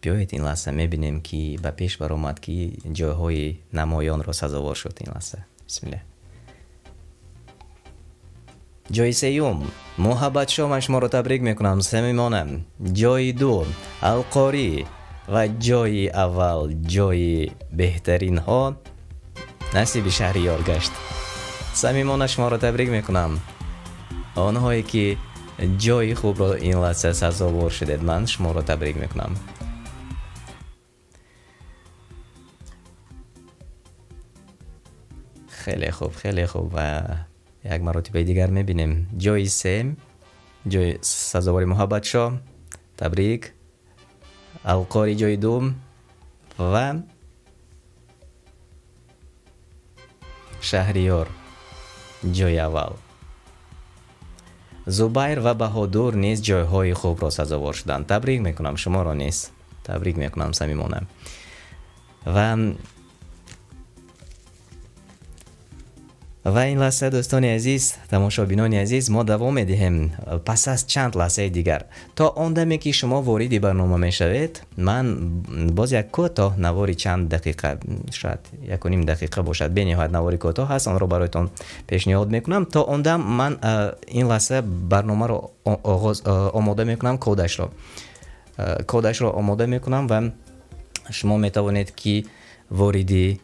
بیایید این لحظه می بینیم که به پیش برآمد که جایهای نمایان را سزاوار شد. این لحظه بسم الله. جای 3 محبت شام شما را تبریک میکنم صمیمانه. جای 2 القاری و جای اول جای بهترین ها نصیب شهریار گشت. صمیمانه شما را تبریک میکنم. آنهایی که جای خوب را این لحظه سزاوار شدید من شما را تبریک میکنم. خیلی خوب، خیلی خوب. و یک مراتب دیگر میبینیم. جای 3 جای سزاوار محبت شاه تبریک. القاری جای 2 و شهریار جای اول. زبیر و بهادر نیز جایهای خوب را سزاوار شدند. تبریک میکنم شما را نیز تبریک میکنم صمیمانه. و این لحظه دوستان عزیز، تماشابینان عزیز، ما دوام میدهیم پس از چند لحظه دیگر. تا آن دمی که شما وارد برنامه میشوید من باز یک کوتاه نواری چند دقیقه، شاید 1.5 دقیقه باشد، به نهایت نواری کوتاه هست، آن را برایتان پیشنهاد میکنم. تا آن دم من این لحظه برنامه را آماده میکنم، کودش را آماده میکنم و شما میتوانید که واردی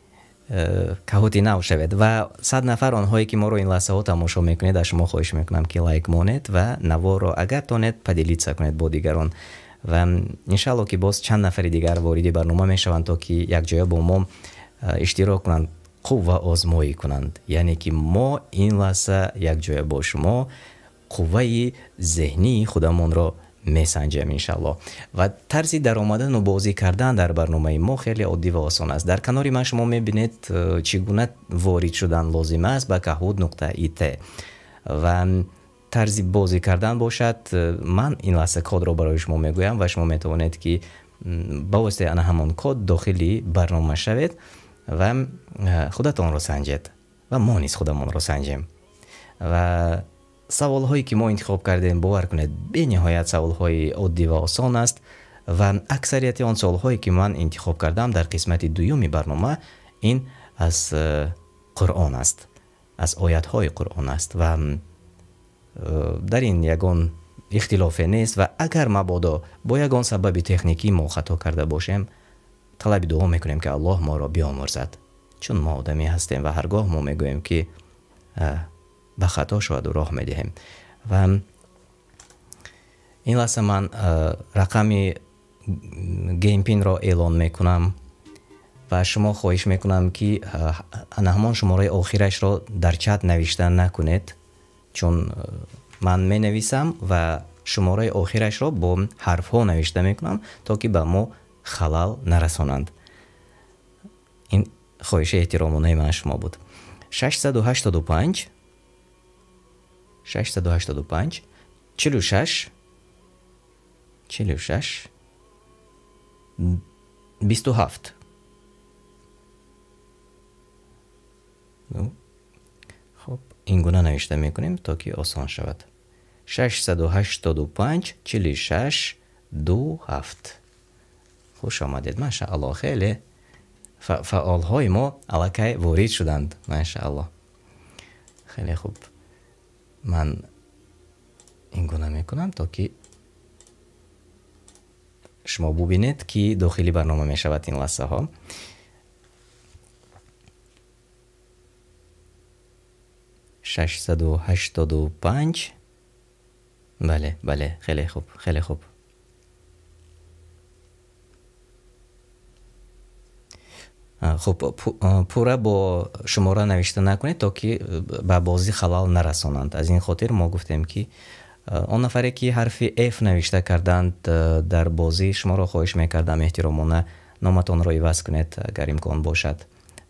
کهوتی نو شوید. و 100 نفر آنهایی که ما رو این لحظه ها تماشا میکنید از شما خواهش میکنم که لایک مانید و نوار رو اگر تانید پدیلیت کنید با دیگران و انشالله که باز چند نفر دیگر وارد برنامه میشوند تا که یک جای با ما اشتراک کنند، قوه آزمایی کنند. یعنی که ما این لحظه یک جای با شما قوه ذهنی خودمون را میسنجیم انشالله. و طرز در آمدن و بازی کردن در برنامه ما خیلی عادی و آسان است. در کنار من شما میبینید چگونه وارد شدن لازم است به kahoot.it و طرز بازی کردن باشد. من این لحظه کد را برای شما میگویم و شما میتوانید که با واسطه آن همان کد داخلی برنامه شوید و خودتان را سنجید و ما نیز خودمون را سنجیم. و سوال هایی که ما انتخاب کردیم باور کنید به نهایت سوال های عادی و آسان است و اکثریت آن سوال هایی که من انتخاب کردم در قسمت دومی برنامه این از قرآن است، از آیات های قرآن است و در این یگان اختلاف نیست. و اگر مبادا با یگان سبب تکنیکی ما خطا کرده باشیم طلب دعا میکنیم که الله ما را بیامرزد، چون ما آدمی هستیم و هرگاه ما میگوییم که به خطا شاید و راه میدهیم. و این لحظه من رقم گیم پین را اعلان میکنم و شما خواهش میکنم که همان شماره آخرش را در چت نوشته نکنید، چون من می نویسم و شماره آخرش را با حرف ها نوشته میکنم تا که به ما خلل نرسانند. این خواهش احترامانه من شما بود. 685 46 27. خب این گونه نوشته میکنیم تا که آسان شود. 685 46 27. خوش آمدید. ماشاءالله خیلی فعال های ما الکی وارد شدند. ماشاءالله خیلی خوب. من این گونه میکنم تا که شما ببینید که داخلی برنامه میشود این لحظه ها. ششصد و هشتاد و پنج. بله خیلی خوب خیلی خوب. خب پورا با شماره نوشته نکنید تا که به بازی خلال نرسانند. از این خاطر ما گفتیم که آن نفری که حرف F نوشته کردند در بازی شما را خواهش میکردم احترامانه نامتان را عوض کنید اگر امکان باشد،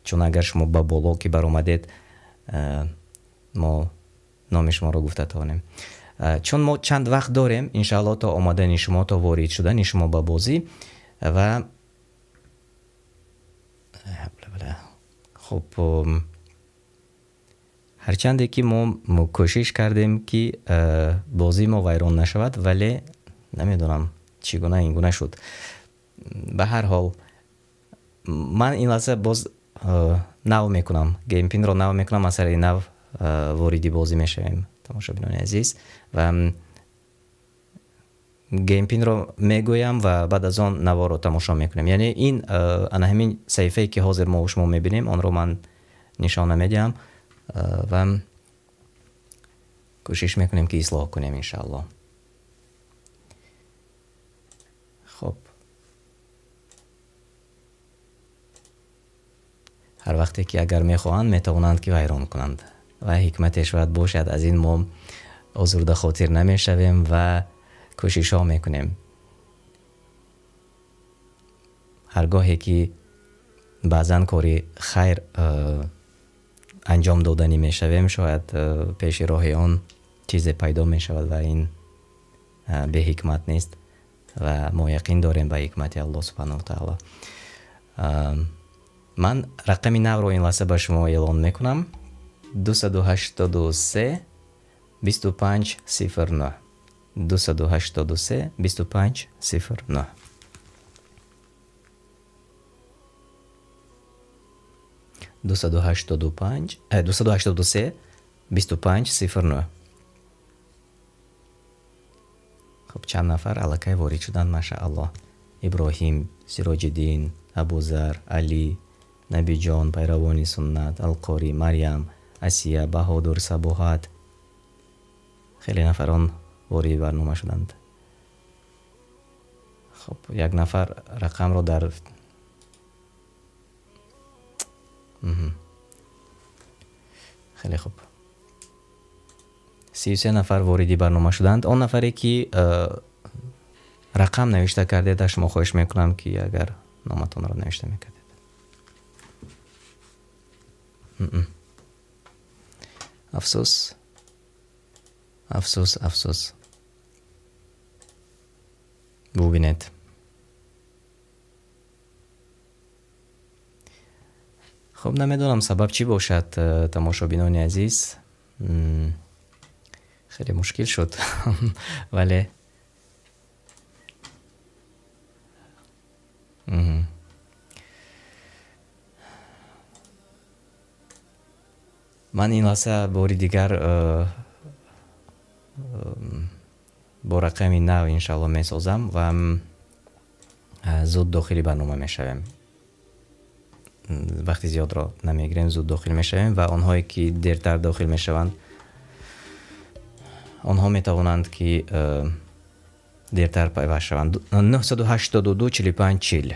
چون اگر شما به بالا که برآمدید ما نام شما را گفته توانیم. چون ما چند وقت داریم انشاءالله تا آمدن شما تا وارد شدن شما به بازی و خب هرچند که ما کوشش کردیم که بازی ما ویران نشود ولی نمیدونم چگونه این گونه شد. به هر حال من این لحظه باز نو میکنم، گیم پین رو نو میکنم، از سر نو واردی بازی میشویم تماشابینان عزیز و گیم پین رو میگویم و بعد از آن نوا رو تماشا میکنیم. یعنی این همین صفحه که حاضر ما و شما میبینیم آن رو من نشانه میدم و کوشش میکنیم که اصلاح کنیم انشاءالله. خب هر وقتی که اگر میخواهند میتوانند که ویران کنند و حکمتش باید باشد. از این ما آزرده خاطر نمیشویم و کوشش ها میکنیم. هرگاهی که بعضا کاری خیر انجام دادنی میشویم شاید پیش راه آن چیز پیدا میشود و این به حکمت نیست و ما یقین داریم به حکمت الله سبحانه و تعالی. من رقم نو رو این لحظه به شما اعلان میکنم: 283 25 09 283 25 09. دوصد و هشتاد و سه 25 09. خب چند نفر الکی وارد شدن ماشاءالله. ابراهیم، سراج الدین، ابوذر، علی، نبی جان، پیروانی سنت، القاری، مریم، اسیه، بهادر، صباحت، خیلی نفران وارد برنامه شدند. خب یک نفر رقم رو در خیلی خوب 33 نفر واردی برنامه شدند. آن نفری که رقم نوشته کرده در شما خواهش میکنم که اگر نامتون رو نوشته میکردید. افسوس افسوس افسوس. ببینید خب نمیدونم سبب چی باشد تماشابینان عزیز. خیلی مشکل شد ولی من این لحظه باری دیگر با رقم نو انشاءالله می سازم و زود داخلی برنامه می شویم. وقتی زیاد را نمیگیریم زود داخل می شویم و آنهایی که دیرتر داخل می شوند آنها می توانند که دیرتر پیوست شوند. 982 45 40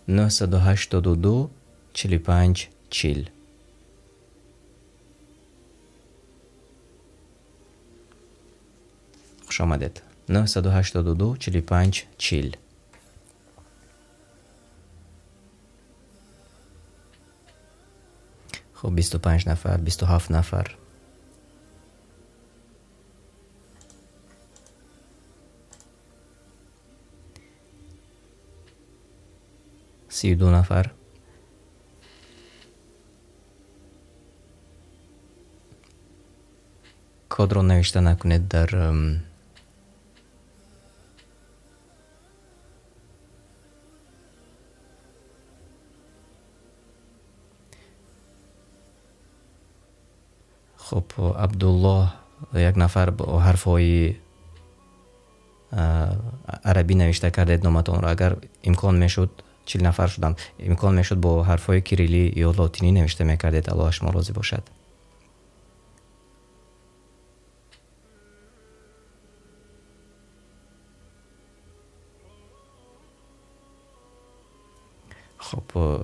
982 45 40. خوش آمدید. 982 45 40. خب 25 نفر، 27 نفر، 32 نفر، کد رو نوشته نکنید در خب عبدالله یک نفر با حرفای عربی نوشته کردید نامتون را. اگر امکان میشد 40 نفر شدم، امکان میشد با حرفای کریلی یا لاتینی نوشته میکردید. الله شما راضی باشد. خب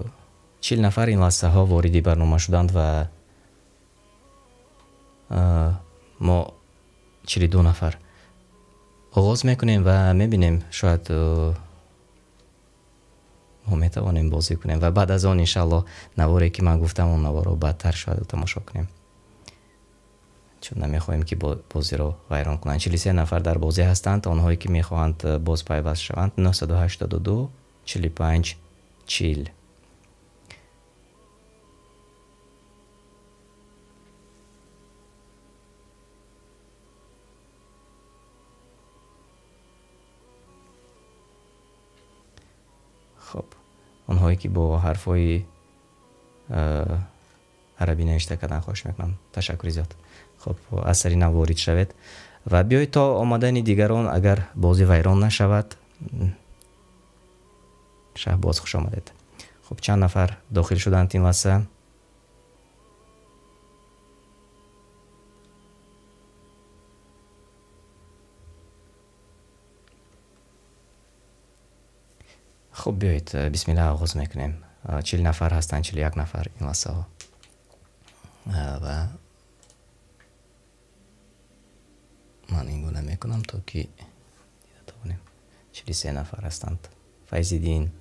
40 نفر این لحظه ها واردی برنامه شدند و ما 42 نفر آغاز میکنیم و میبینیم شاید ما میتوانیم بازی کنیم و بعد از آن انشالله نواری که من گفتم اون نوار رو بعدتر شاید تماشا کنیم، چون نمیخواهیم که بازی رو ویران کنند. 43 نفر در بازی هستند. آنهایی که میخواهند باز پیوست شوند 982 45 40. خب اونهایی که با حرفای عربی نوشته کردن خواهش میکنم. تشکر زیاد. خب از سری وارد شوید و بیایید تا آمدن دیگران اگر بازی ویران نشود. شهباز خوش آمدید. خب چند نفر داخل شدند این لحظه؟ خب بیایید بسم الله آغاز میکنیم. 40 نفر هستند، 41 نفر این لحظه ها و من این گونه میکنم تا که بتوانیم. 43 نفر هستند. فیض‌الدین،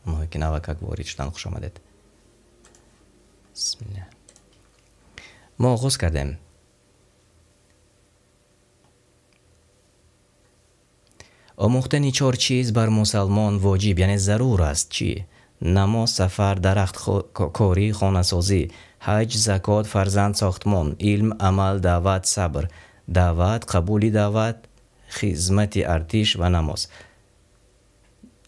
اونهایی که نوکک وارد شدند خوش آمدید. بسم الله. ما آغاز کردیم. آموختن 4 چیز بر مسلمان واجب یعنی ضرور است. چی؟ نماز، سفر، درخت کاری، خانه سازی، حج، زکات، فرزند ساختمان، علم، عمل، دعوت، صبر، دعوت، قبولی دعوت، خدمت ارتش و نماز.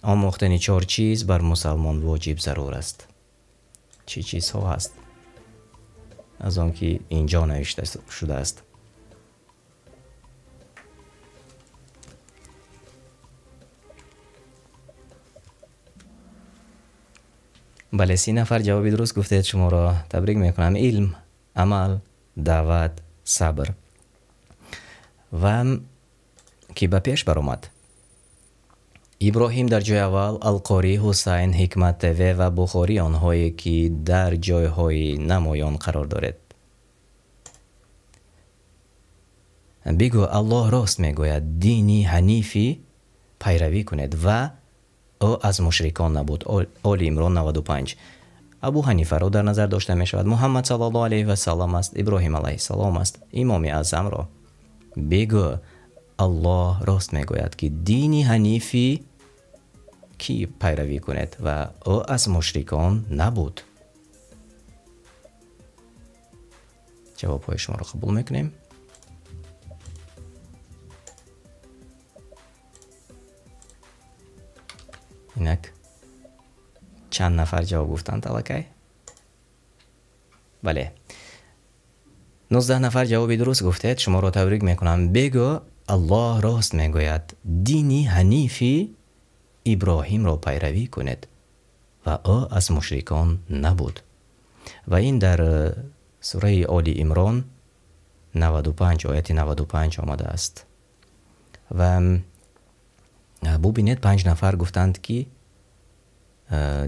آموختن 4 چیز بر مسلمان واجب ضرور است. چی چیزها هست؟ از آن که اینجا نوشته شده است. بله 30 نفر جوابی درست گفتید. شما را تبریک میکنم. علم، عمل، دعوت، صبر. و کی به پیش برآمد؟ ابراهیم در جای اول، القاری، حسین، حکمت تیوی و بخاری آنهایی که در جایهای نمایان قرار دارد. بگو الله راست میگوید دینی حنیفی پیروی کنید و او از مشرکان نبود. آل عمران 95. ابو حنیفه را در نظر داشته می شود. محمد صلی الله علیه و سلم است. ابراهیم علیه السلام است. امام اعظم را. بگو الله راست می گوید که دینی حنیفی کی پیروی کنید و او از مشرکان نبود. جواب های شما را قبول میکنیم. اینک چند نفر جواب گفتند طلاقه؟ بله 19 نفر جوابی درست گفتید. شما را تبریک میکنم. بگو الله راست میگوید دینی حنیفی ابراهیم را پیروی کنید و او از مشرکان نبود. و این در سوره آل عمران 95 آیت 95 آمده است. و ببینید 5 نفر گفتند که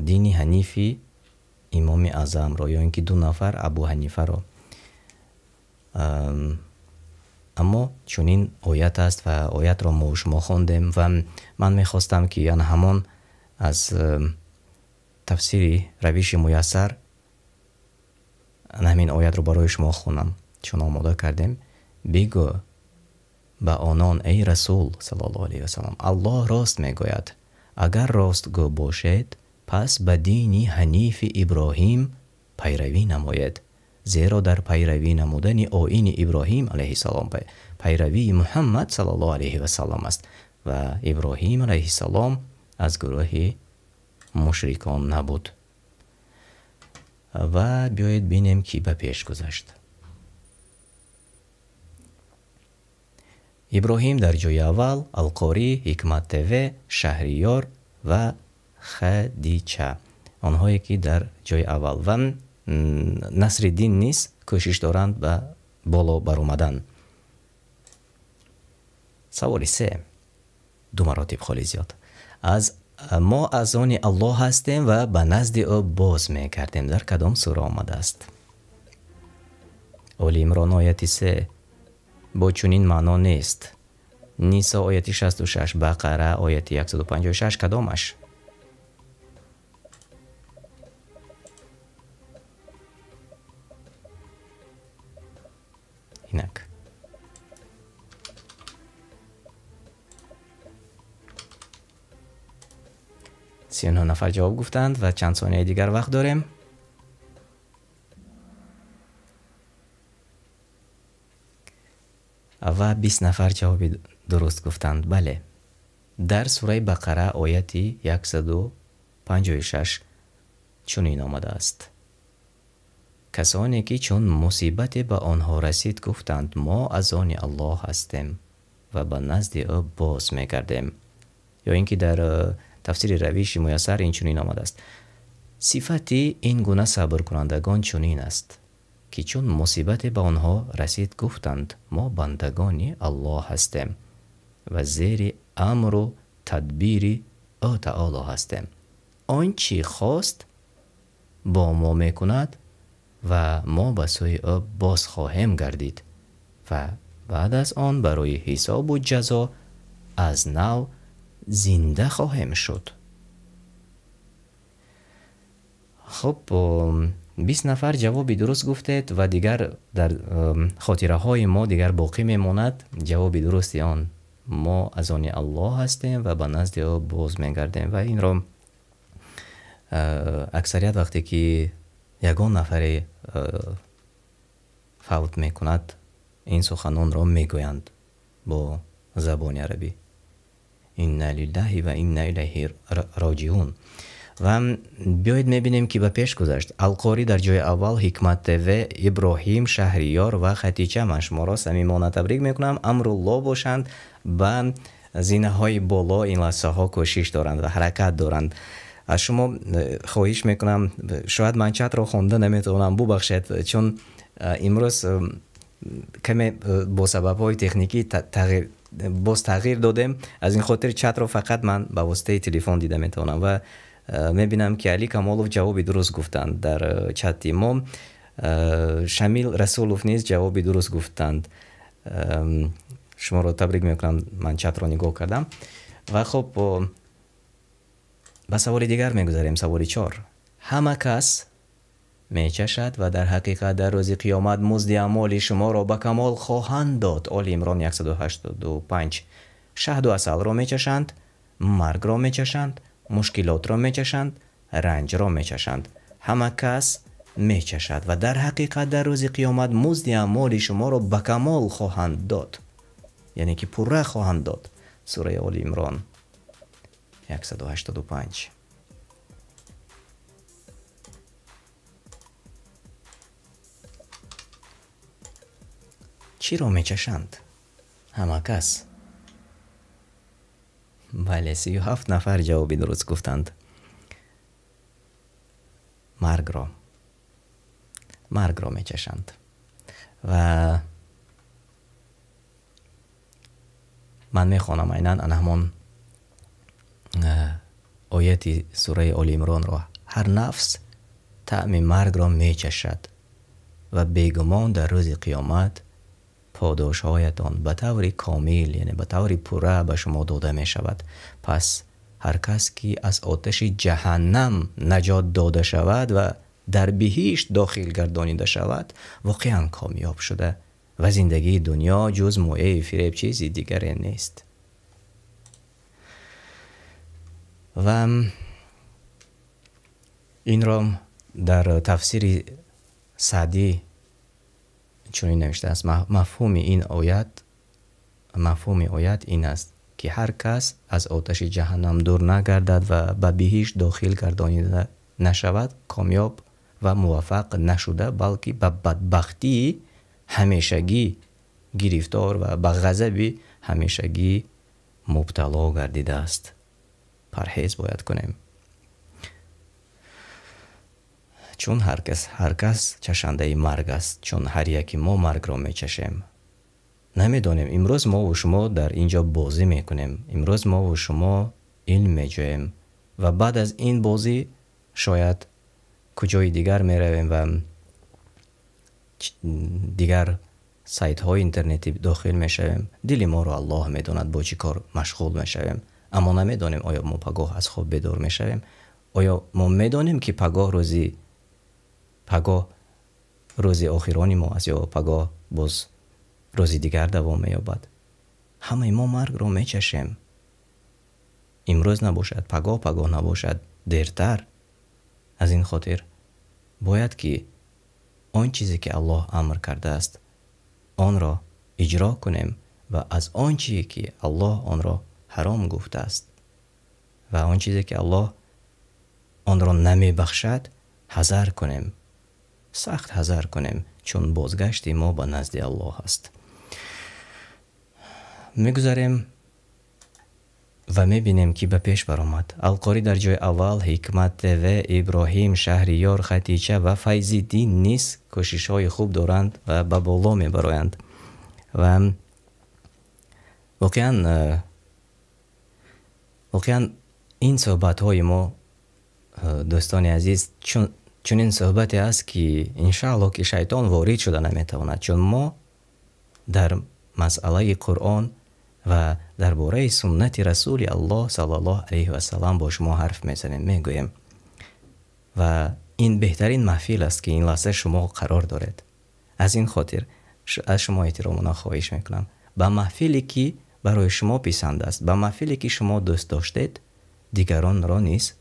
دینی حنیفی امام اعظم را یا اینکه 2 نفر ابو حنیفه را. اما چون این آیت است و آیت را ما شما خواندیم و من میخواستم که یعنی همان از تفسیر روش میسر همین آیت رو برای شما خونم چون آماده کردیم. بگو به آنان ای رسول صلی الله علیه و سلم الله راست میگوید اگر راستگو باشید پس به دین حنیف ابراهیم پیروی نماید، زیرا در پیروی نمودن آیین ابراهیم علیه السلام پیروی محمد صلی الله علیه و سلم است و ابراهیم علیه السلام از گروه مشرکان نبود. و بیایید بینیم کی به پیش گذشت. ابراهیم در جای اول، القاری، حکمت تیوی، شهریار و خدیجه، آنهایی که در جای اول و نصرالدین نیز کوشش دارند به بالا برآمدن. سوال 3 دو مراتب خیلی زیاد. ما از آن الله هستیم و به نزد او باز میکردیم. در کدام سوره آمده است؟ آل عمران آیت 3 با چنین معنا نیست. نیسا آیت 66، بقره آیت 156 کدامش؟ اینک 39 نفر جواب گفتند و چند ثانیه دیگر وقت داریم. و 20 نفر جواب درست گفتند. بله، در سوره بقره آیت 156 چنین آمده است: کسانی که چون مصیبت به آنها رسید گفتند ما از آن الله هستیم و به نزد او باز می‌گردیم. یا اینکه در تفسیر رویش میسر این چنین آمده است: صفتی این گونه صبر کنندگان چنین است که چون مصیبت به آنها رسید گفتند ما بندگان الله هستیم و زیر امر و تدبیر او تعالی هستیم. آنچه خواست با ما میکند و ما به سوی او باز خواهیم گردید و بعد از آن برای حساب و جزا از نو زنده خواهیم شد. خب 20 نفر جوابی درست گفتید و دیگر در خاطره های ما دیگر باقی میماند جوابی درستی آن ما از آن الله هستیم و به نزد او باز میگردیم. و این را اکثریت وقتی که یگان نفر فوت میکند این سخنان را میگویند با زبان عربی: انا لله و انا الیه راجعون. و بیایید میبینیم که به پیش گذشت. القاری در جای اول، حکمت تیوی، ابراهیم، شهریار و خدیجه. من شما را صمیمانه تبریک میکنم. امرالله باشند، به زینه های بالا این لحظه ها کوشش دارند و حرکت دارند. از شما خواهش میکنم، شاید من چت را خونده نمیتونم، ببخشید، چون امروز کمی با سبب های تکنیکی تغییر دادیم. از این خاطر چت را فقط من به واسطه تلفن دیده میتونم. و میبینم که علی کمالوف جوابی درست گفتند در چت ما. شمیل رسولوف نیز جوابی درست گفتند. شما را تبریک میکنم، من چت را نگاه کردم. و خب به سوال دیگر میگذاریم. سوال 4: همه کس میچشد و در حقیقت در روز قیامت مزد اعمال شما را به کمال خواهند داد. آل عمران 185. شهد و عسل را میچشند، مرگ را میچشند، مشکلات را میچشند، رنج را میچشند. همه کس میچشد و در حقیقت در روز قیامت مزد اعمال شما را به کمال خواهند داد، یعنی که پره خواهند داد. سوره آل عمران 185. چی را میچشند؟ همه کس. بله، 37 نفر جوابی درست گفتند. مرگ را میچشند. و من میخوانم عیناً همان آیت سوره آل عمران را: هر نفس طعم مرگ را میچشد و بیگمان در روز قیامت پاداش هایتان به طور کامل، یعنی به طور پوره به شما داده می شود. پس هر کس که از آتش جهنم نجات داده شود و در بهشت داخل گردانیده شود واقعا کامیاب شده و زندگی دنیا جز مویه فریب چیزی دیگری نیست. و این را در تفسیر سعدی چنین نوشته است: مفهوم آیت این است که هر کس از آتش جهنم دور نگردد و به بهشت داخل گردانیده نشود کامیاب و موفق نشده، بلکه به بدبختی همیشگی گرفتار و به غضب همیشگی مبتلا گردیده است. پرهیز باید کنیم، چون هر کس چشنده مرگ است، چون هر یکی ما مرگ را میچشیم. نمیدانیم امروز ما و شما در اینجا بازی میکنیم، امروز ما و شما علم میجویم و بعد از این بازی شاید کجای دیگر میرویم و دیگر سایت های اینترنتی داخل میشویم. دل ما رو الله میداند با چی کار مشغول میشویم، اما نمیدانیم آیا ما پگاه از خواب بیدار میشویم، آیا ما میدانیم که پگاه روزی آخرانی ما است یا پگاه باز روزی دیگر دوام مییابد. همه ما مرگ رو میچشیم، امروز نباشد پگاه نباشد دیرتر. از این خاطر باید که آن چیزی که الله امر کرده است آن را اجرا کنیم و از آن چیزی که الله آن را حرام گفته است و آن چیزی که الله آن را نمی بخشد حذر کنیم، سخت حذر کنیم، چون بازگشت ما به نزد الله است. میگذاریم و میبینیم که به پیش برآمد. القاری در جای اول حکمت و ابراهیم شهریار خدیجه و فیض‌الدین نیز کوشش های خوب دارند و به بالا میبرند و واقعا این صحبت های ما دوستان عزیز چون این صحبتی است که انشاءالله که شیطان وارد شده نمیتواند، چون ما در مسئله قرآن و درباره سنت رسول الله صلی الله علیه و سلم با شما حرف میزنیم، میگویم و این بهترین محفل است که این لحظه شما قرار دارید. از این خاطر از شما احترام خواهش میکنم به محفلی که برای شما پسند است، به محفلی که شما دوست داشتید، دیگران را نیز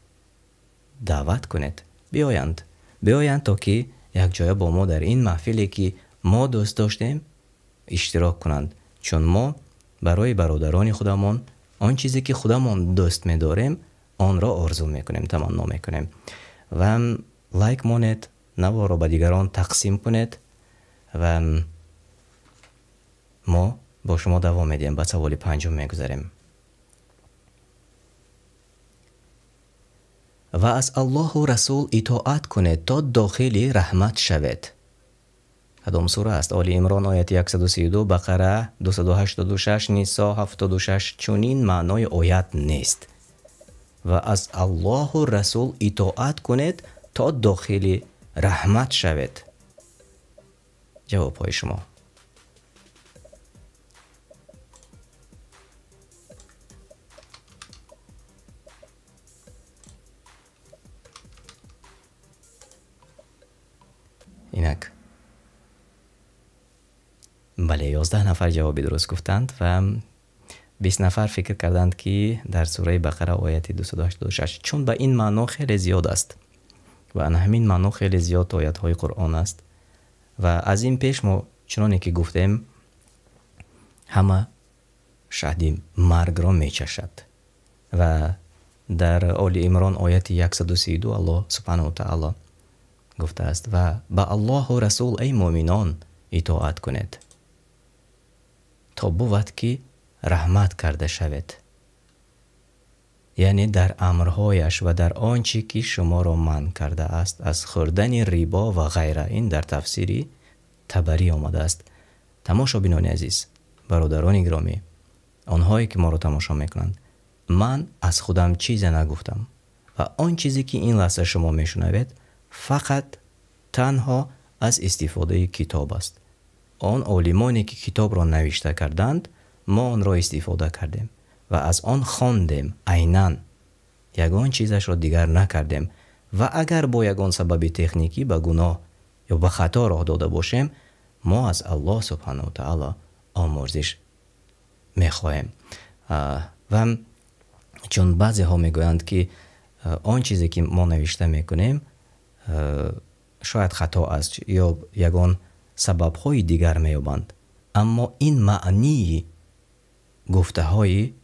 دعوت کنید بیایند تا که یک جای با ما در این محفلی که ما دوست داشتیم اشتراک کنند، چون ما برای برادران خودمان آن چیزی که خودمان دوست می‌داریم آن را آرزو میکنیم، تمنا میکنیم و لایک مانید، نوا را به دیگران تقسیم کنید و ما با شما دوام میدیم. به سوال پنجم میگذاریم. و از الله و رسول اطاعت کنید تا داخل رحمت شوید. کدام سوره است؟ آل عمران آیت 132، بقره 286، نساء 76. چنین معنای آیت نیست. و از الله و رسول اطاعت کنید تا داخل رحمت شوید. جواب های شما. اینک بله 11 نفر جوابی درست گفتند و 20 نفر فکر کردند که در سوره بقره آیت 286، چون به این معنا خیلی زیاد است و همین معنا خیلی زیاد آیت های قرآن است و از این پیش ما چنانه که گفتیم همه شهد مرگ را میچشد و در آل عمران آیت 132 الله سبحانه و تعالی گفته است و به الله و رسول ای مؤمنان اطاعت کنید تا بود که رحمت کرده شوید، یعنی در امرهایش و در آنچه که شما را منع کرده است از خوردن ریبا و غیره. این در تفسیری تبری آمده است. تماشا بینان عزیز، برادران گرامی، آنهایی که ما را تماشا میکنند، من از خودم چیزی نگفتم و آن چیزی که این لحظه شما میشنوید فقط تنها از استفاده کتاب است. آن عالمانی که کتاب را نوشته کردند ما آن را استفاده کردیم و از آن خواندیم، عیناً یگان چیزش را دیگر نکردیم و اگر با یگان سبب تکنیکی به گناه یا به خطا راه داده باشیم، ما از الله سبحانه و تعالی آمرزش میخواهیم. و چون بعضی ها میگویند که آن چیزی که ما نوشته میکنیم شاید خطا است یا یگان سبب های دیگر میابند، اما این معنی گفته های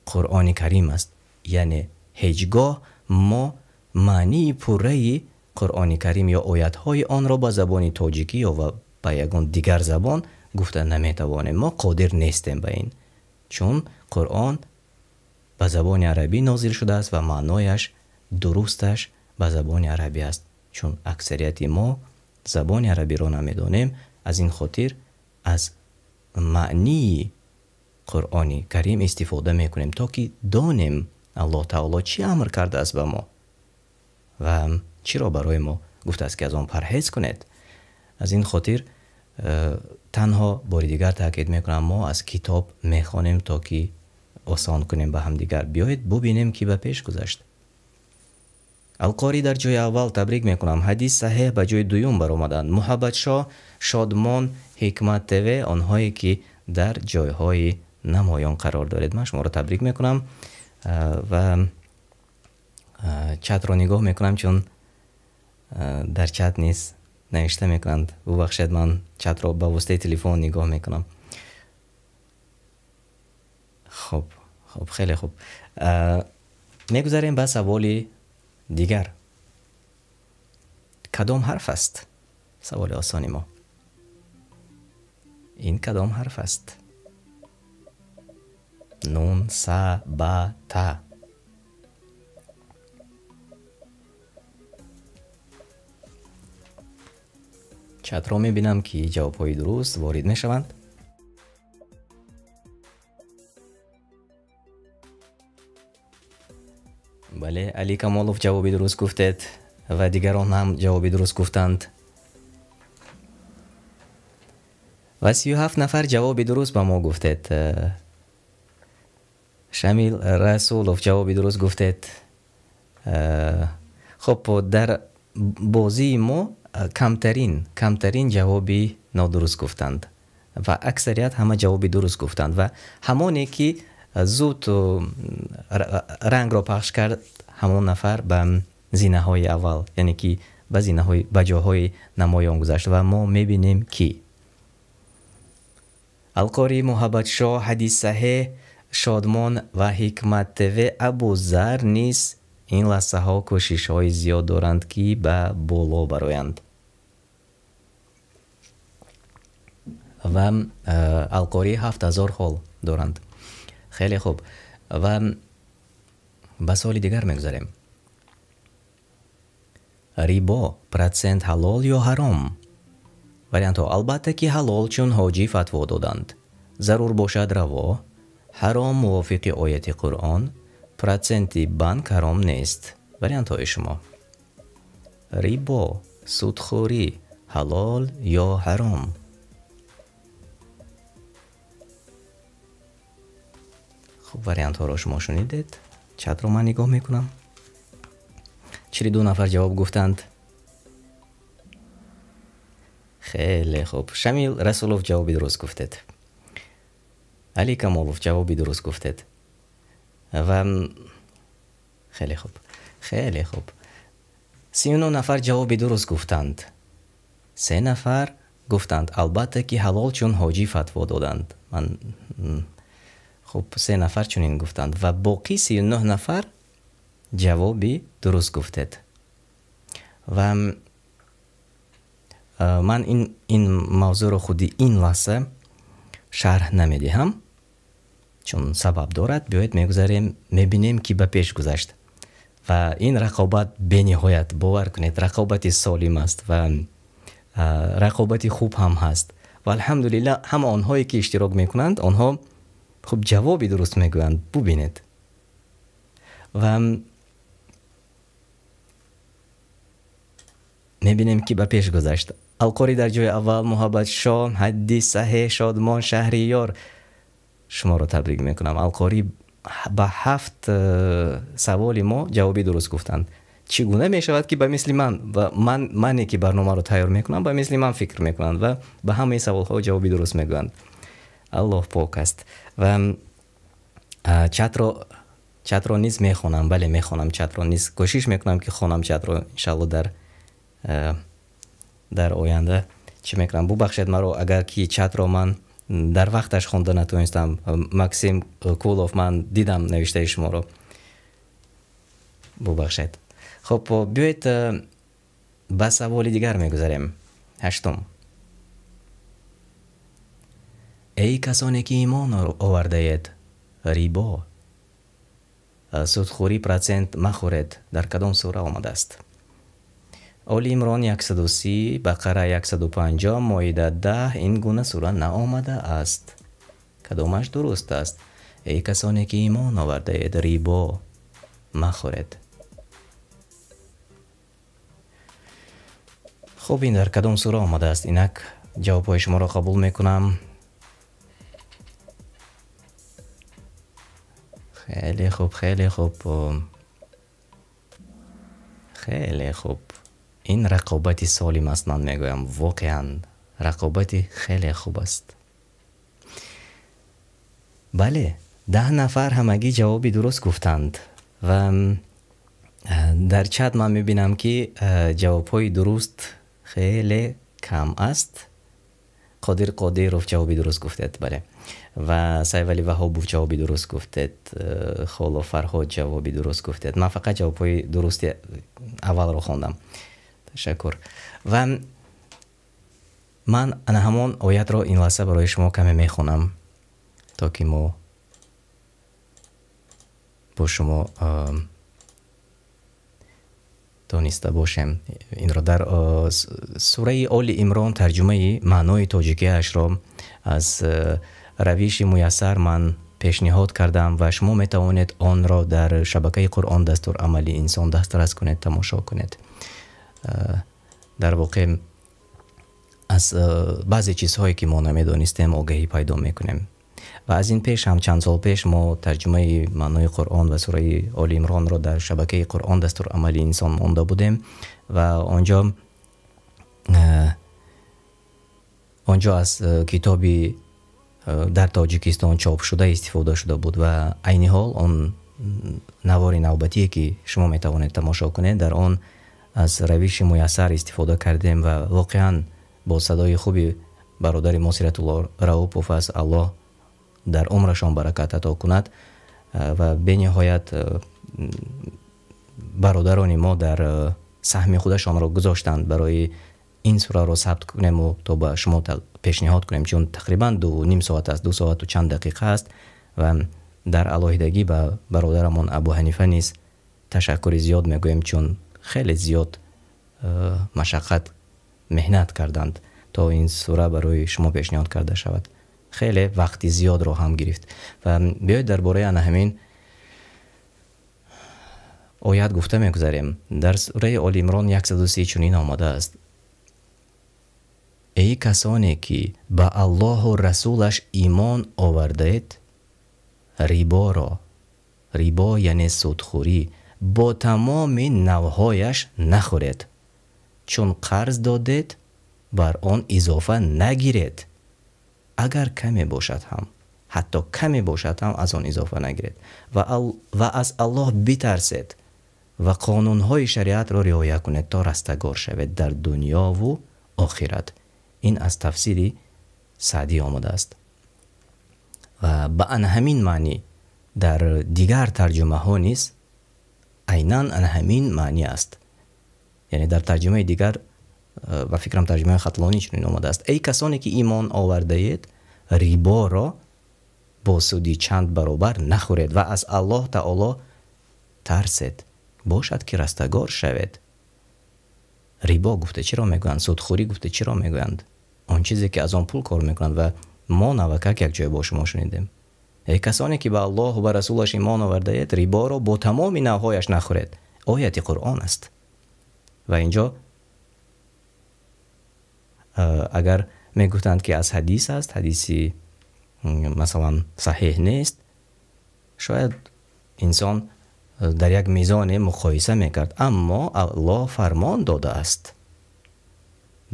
قرآن کریم است. یعنی هیچگاه ما معنی پوره قرآن کریم یا آیت های آن را به زبان تاجیکی یا به یگان دیگر زبان گفته نمیتوانیم. ما قادر نیستیم به این، چون قرآن به زبان عربی نازل شده است و معنایش درستش به زبان عربی است. چون اکثریت ما زبان عربی را نمیدانیم، از این خاطر از معنی قرآن کریم استفاده میکنیم تا که دانیم الله تعالی چی امر کرده است به ما و چرا برای ما گفته است که از آن پرهیز کنید. از این خاطر تنها بار دیگر تاکید میکنم ما از کتاب میخوانیم تا که آسان کنیم به هم دیگر. بیایید ببینیم که به پیش گذشت. القاری در جای اول تبریک میکنم. حدیث صحیح به جای دوم برآمدند. محبت شاه، شادمان، حکمت تیوی، آنهایی که در جایهای نمایان قرار دارید. من شما را تبریک میکنم و چت را نگاه میکنم چون در چت نیست نوشته میکنند. ببخشید من چت را با واسطه تلفن نگاه میکنم. خب خیلی خوب. میگذاریم به سوال دیگر. کدام حرف است؟ سوال آسانی ما. این کدام حرف است؟ نون، سا، با، تا. چت را میبینم که جواب های درست وارد میشوند. بله، علی کمالوف جوابی درست گفتید و دیگران هم جوابی درست گفتند و 37 نفر جوابی درست به ما گفتید. شمیل رسولوف جوابی درست گفتید. خب در بازی ما کمترین جوابی نادرست گفتند و اکثریت همه جوابی درست گفتند و همانی که زود رنگ را پخش کرد همون نفر به زینه های اول، یعنی که به زینه های به جاهای نمایان گذاشت و ما میبینیم که القاری، محبت شاه، حدیث صحیح، شادمان و حکمت تیوی، ابوذر نیز این لحظه ها کوشش های زیاد دارند که به بالا برآیند و القاری 7000 حال دارند. خیلی خوب و به سوال دیگر میگذاریم. ریبا پرسنت حلال یا حرام؟ وریانت ها البته که حلال چون حاجی فتوا دادند. ضرور باشد روا. حرام موافق آیت قرآن. پرسنتی بانک حرام نیست. وریانت های شما. ریبا، سودخوری، حلال یا حرام؟ خب وریانت ها را شما شنیدید. چت رو من نگاه میکنم. 42 نفر جواب گفتند. خیلی خوب. شمیل رسولوف جوابی درست گفتید. علی کمالوف جوابی درست گفتید و خیلی خوب 39 نفر جوابی درست گفتند. 3 نفر گفتند البته که حلال چون حاجی فتوا دادند. من خب 3 نفر چنین گفتند و باقی 39 نفر جوابی درست گفتید و من این موضوع رو خودی این لحظه شرح نمیدهم چون سبب دارد. بیایید میگذاریم میبینیم که به پیش گذشت و این رقابت بی‌نهایت، باور کنید رقابت سالم است و رقابت خوب هم هست و الحمدلله همه آنهایی که اشتراک میکنند آنها خب جوابی درست میگویند. ببینید و میبینیم که به پیش گذشت. القاری در جای اول، محبت شاه، حدیث صحیح، شادمان، شهریار. شما رو تبریک میکنم. القاری با 7 سوال ما جوابی درست گفتند. چگونه می شود که به مثل من و منی که برنامه رو تیار میکنم به مثل من فکر میکنند و به همه سوال ها جوابی درست میگویند. الله پاک است. و چت رو نیز میخونم، بله میخونم چت رو نیز، کوشش میکنم که خونم چت رو انشالله در آینده چی میکنم. ببخشید مرا اگر که چت رو من در وقتش خونده نتونستم. مکسیم کولوف من دیدم نوشته شما رو، ببخشید. خب بیایید به سوال دیگر میگذاریم. 8. ای کسانی که ایمان آورده اید، ریبا سودخوری پرسنت مخورید. در کدام سوره آمده است؟ آل عمران 130، بقره 150، مائده 10 این گونه سوره نآمده است. کدامش درست است؟ ای کسانی که ایمان آورده اید، ریبا مخورید. خب این در کدام سوره آمده است؟ اینک جوابهای شما را قبول میکنم. خیلی خوب خیلی خوب خیلی خوب. این رقابتی سالم است. من میگویم واقعا رقابتی خیلی خوب است. بله 10 نفر همگی جوابی درست گفتند و در چت من میبینم که جوابهای درست خیلی کم است. قادروف جوابی درست گفتید، بله. و سیولی وهابوف جوابی درست گفتید. خالا فرهاد جوابی درست گفتید. من فقط جوابهای درستی اول رو خوندم. تشکر. و من همون آیت رو این لحظه برای شما کمی میخونم تا که ما با شما دانسته باشیم. این را در سوره آل عمران ترجمه معنای تاجیکی اش را از روش میسر من پیشنهاد کردم و شما میتوانید آن را در شبکه قرآن دستور عملی انسان دسترس کنید، تماشا کنید. در واقع از بعضی چیزهایی که ما نمیدانستیم آگاهی پیدا میکنیم. و از این پیش هم چند سال پیش ما ترجمه معنای قرآن و سوره آل عمران را در شبکه قرآن دستور عملی انسان مانده بودیم و آنجا از کتابی در تاجیکستان چاپ شده استفاده شده بود و عین حال آن نوار نوبتی که شما میتوانید تماشا کنید در آن از روش میسر استفاده کردیم و واقعا با صدای خوبی برادر ما سیرت الله رؤوف از الله در عمرشان برکت عطا کند و به نهایت برادران ما در سهم خودشان را گذاشتند برای این سوره را ثبت کنیم و تا به شما پیشنهاد کنیم، چون تقریبا 2.5 ساعت است، 2 ساعت و چند دقیقه است و در علاهیدگی به برادرمان ابو حنیفه نیز تشکر زیاد میگویم، چون خیلی زیاد مشقت مهنت کردند تا این سوره برای شما پیشنهاد کرده شود. خیلی وقتی زیاد رو هم گرفت. و بیایید درباره همین آیت گفته میگذاریم. در سوره آل عمران 130 چنین آمده است: ای کسانی که به الله و رسولش ایمان آوردید، ریبا یعنی سودخوری، با تمام نوعهایش نخورید، چون قرض دادید بر آن اضافه نگیرید، اگر کمی باشد هم، حتی کمی باشد هم از آن اضافه نگیرید و از الله بترسید و قانونهای شریعت را رعایت کنید تا رستگار شوید در دنیا و آخرت. این از تفسیر سعدی آمده است و به همین معنی در دیگر ترجمه ها نیز عیناً همین معنی است. یعنی در ترجمه دیگر و فکرم ترجمه خطلانی چنین آمده است: ای کسانی که ایمان آورده اید، ریبا را با سودی چند برابر نخورید و از الله تعالی ترسید باشد که رستگار شوید. ریبا گفته چرا میگویند؟ سودخوری گفته چرا میگویند؟ آن چیزی که از آن پول کار میکنند و ما نوکک یک جای با شما شنیدیم. ای کسانی که به الله و رسولش ایمان آورده اید، ریبا را با تمام نوعهایش نخورید. آیت قرآن است. و اینجا اگر میگفتند که از حدیث است، حدیثی مثلا صحیح نیست، شاید انسان در یک میزان مقایسه میکرد. اما الله فرمان داده است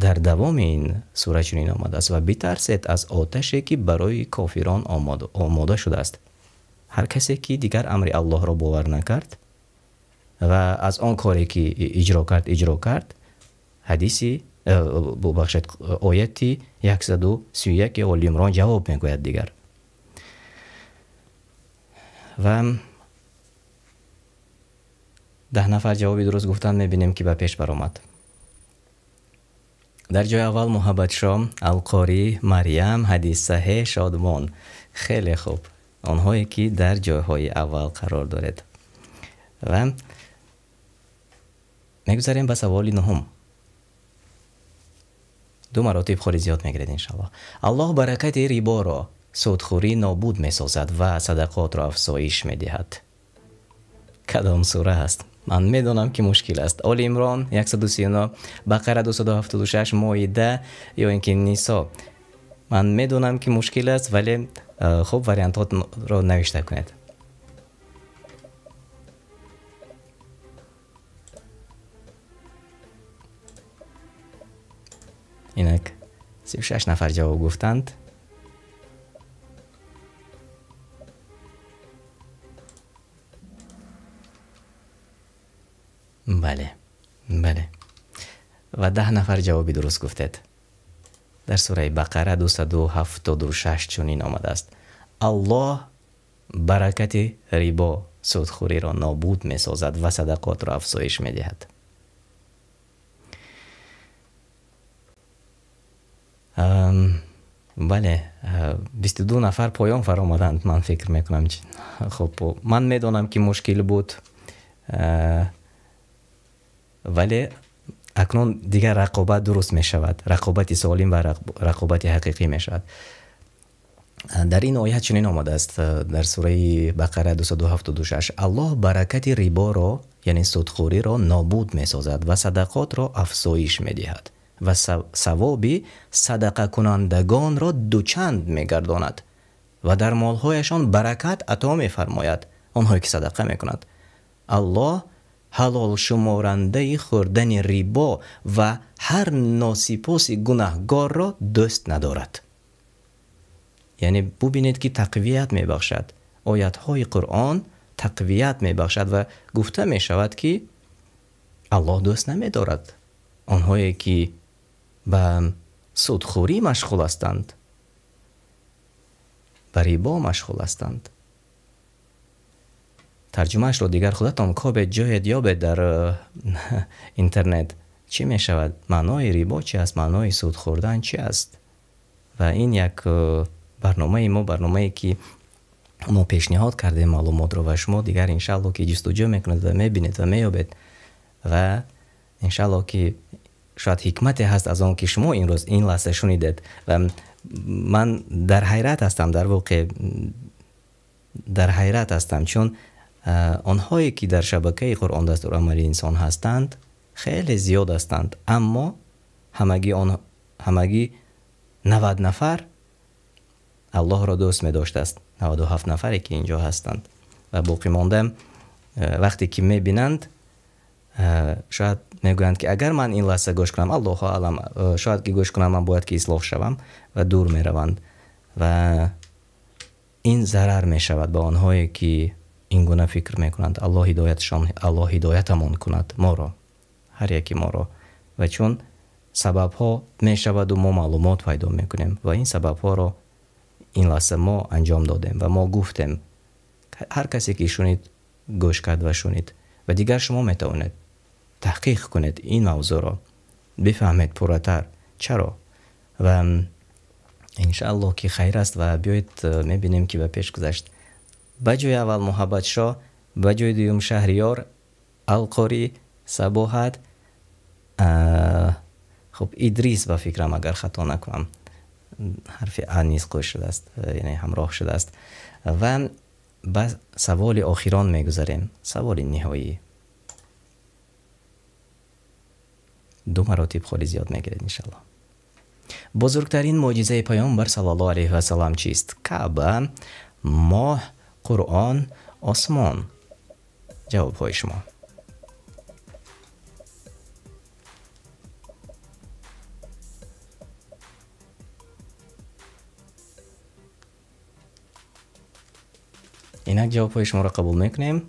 در دوام این سوره چنین آمده است و بترسید از آتشی که برای کافران آماده شده است. هر کسی که دیگر امر الله را باور نکرد و از آن کاری که اجرا کرد حدیثی ببخشید آیتی 131 آل عمران جواب میگوید دیگر. و 10 نفر جوابی درست گفتن میبینیم که به پیش برآمد. در جای اول محبت شام، القاری، مریم، حدیث صحیح، شادمان. خیلی خوب، آنهایی که در جایهای اول قرار دارد. و میگذاریم به سوال نهم. 2 مراتب خوری زیاد میگیرد انشاءالله. الله برکت ریبا را، سودخوری نابود میسازد و صدقات را افزایش میدهد. کدام سوره است؟ من میدونم که مشکل است. آل عمران 139، بقره 276، مائده یا اینکه نیسا. من میدونم که مشکل است، ولی خوب وریانتات را نوشته کنید. اینک 36 نفر جواب گفتند. بله و 10 نفر جوابی درست گفتید. در سوره بقره 276 چنین آمده است: الله برکت ریبا، سودخوری را نابود می سازد و صدقات را افزایش می دهد. بله 22 نفر پایان فرامدند. من فکر میکنم خب من میدونم که مشکل بود، ولی اکنون دیگر رقابت درست می شود، رقابت سالم و رقابت حقیقی می شود. در این آیه چنین آمده است در سوره بقره 276: الله برکت ریبا را یعنی سودخوری را نابود می سازد و صدقات را افزایش می دهد و ثواب صدقه کنندگان را دوچند می گرداند و در مالهایشان برکت عطا می فرماید. آنهایی که صدقه می کند. الله حلال شمارنده خوردن ریبا و هر ناسپاس گناهگار را دوست ندارد. یعنی ببینید که تقویت می بخشد. آیت های قرآن تقویت می بخشد و گفته می شود که الله دوست نمی دارد آنهایی که به سودخوری مشغول هستند، به ریبا مشغول هستند. ترجمهش رو دیگر خودتان کابه جاید یا به در اینترنت چی می شود؟ معنای ریبا چی است؟ معنای سود خوردن چی است؟ و این یک برنامه‌ای که ما پیشنهاد کردیم معلومات رو و شما دیگر انشالله که جستجو میکنید و میبینید و میابید و انشالله که شاید حکمتی هست از آن که شما این روز این لحظه شنیدید. و من در حیرت هستم، در واقع در حیرت هستم، چون آنهایی که در شبکه قرآن دستورالعمل انسان هستند خیلی زیاد هستند، اما همگی 90 نفر الله را دوست می داشته است. 97 نفری که اینجا هستند و باقی مانده وقتی که می بینند شاید میگویند که اگر من این لحظه گوش کنم، الله اعلم، شاید که گوش کنم من باید که اصلاح شوم و دور می روند و این ضرر می شود به آنهایی که این گونه فکر می کنند. الله هدایتمان کند ما را، هر یکی ما را. و چون سبب ها می شود و ما معلومات پیدا می کنیم و این سبب ها را این لحظه ما انجام دادیم و ما گفتیم. هر کسی که شنید گوش کرد و شنید و دیگر شما می توانید تحقیق کنید این موضوع را، بفهمید پرتر چرا و انشاءالله که خیر است. و بیایید میبینیم که به پیش گذشت. بجای اول محبت شاه، بجای دوم شهریار، القاری، صباحت، خب ادریس با فکرم اگر خطا نکنم حرف ا نیز قوی شده است، یعنی همراه شده است. و به سوال آخران میگذاریم، سوال نهایی. 2 مراتب خیلی زیاد میگیرید انشاءالله. بزرگترین معجزه پیامبر صلی الله علیه و سلم چیست؟ کعبه، ماه، قرآن، آسمان. جوابهای شما. اینک جوابهای شما را قبول میکنیم.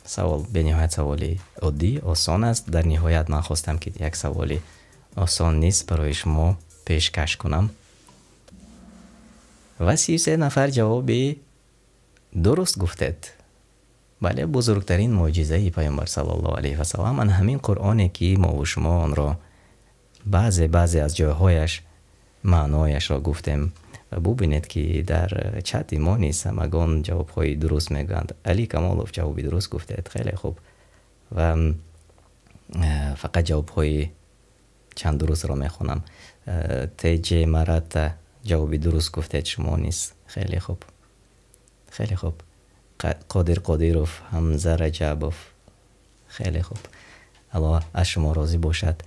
سوال به نهایت سوالی عادی آسان است. در نهایت من خواستم که یک سوالی آسان نیست برای شما پیشکش کنم و 33 نفر جواب درست گفتید. بله، بزرگترین معجزه پیامبر صلی الله علیه و سلم ان همین قرآنی که ما و شما آن را بعضی از جاهایش معنایش را گفتیم و ببینید که در چت ما نیست همگان جوابهای درست میگویند. علی کمالوف جوابی درست گفتید، خیلی خوب. و فقط جوابهای چند درست را میخونم. تیجی مرات جوابی درست گفتید، شما نیست. خیلی خوب، خیلی خوب. قادروف، حمزه رجبوف، خیلی خوب. الله از شما راضی باشد.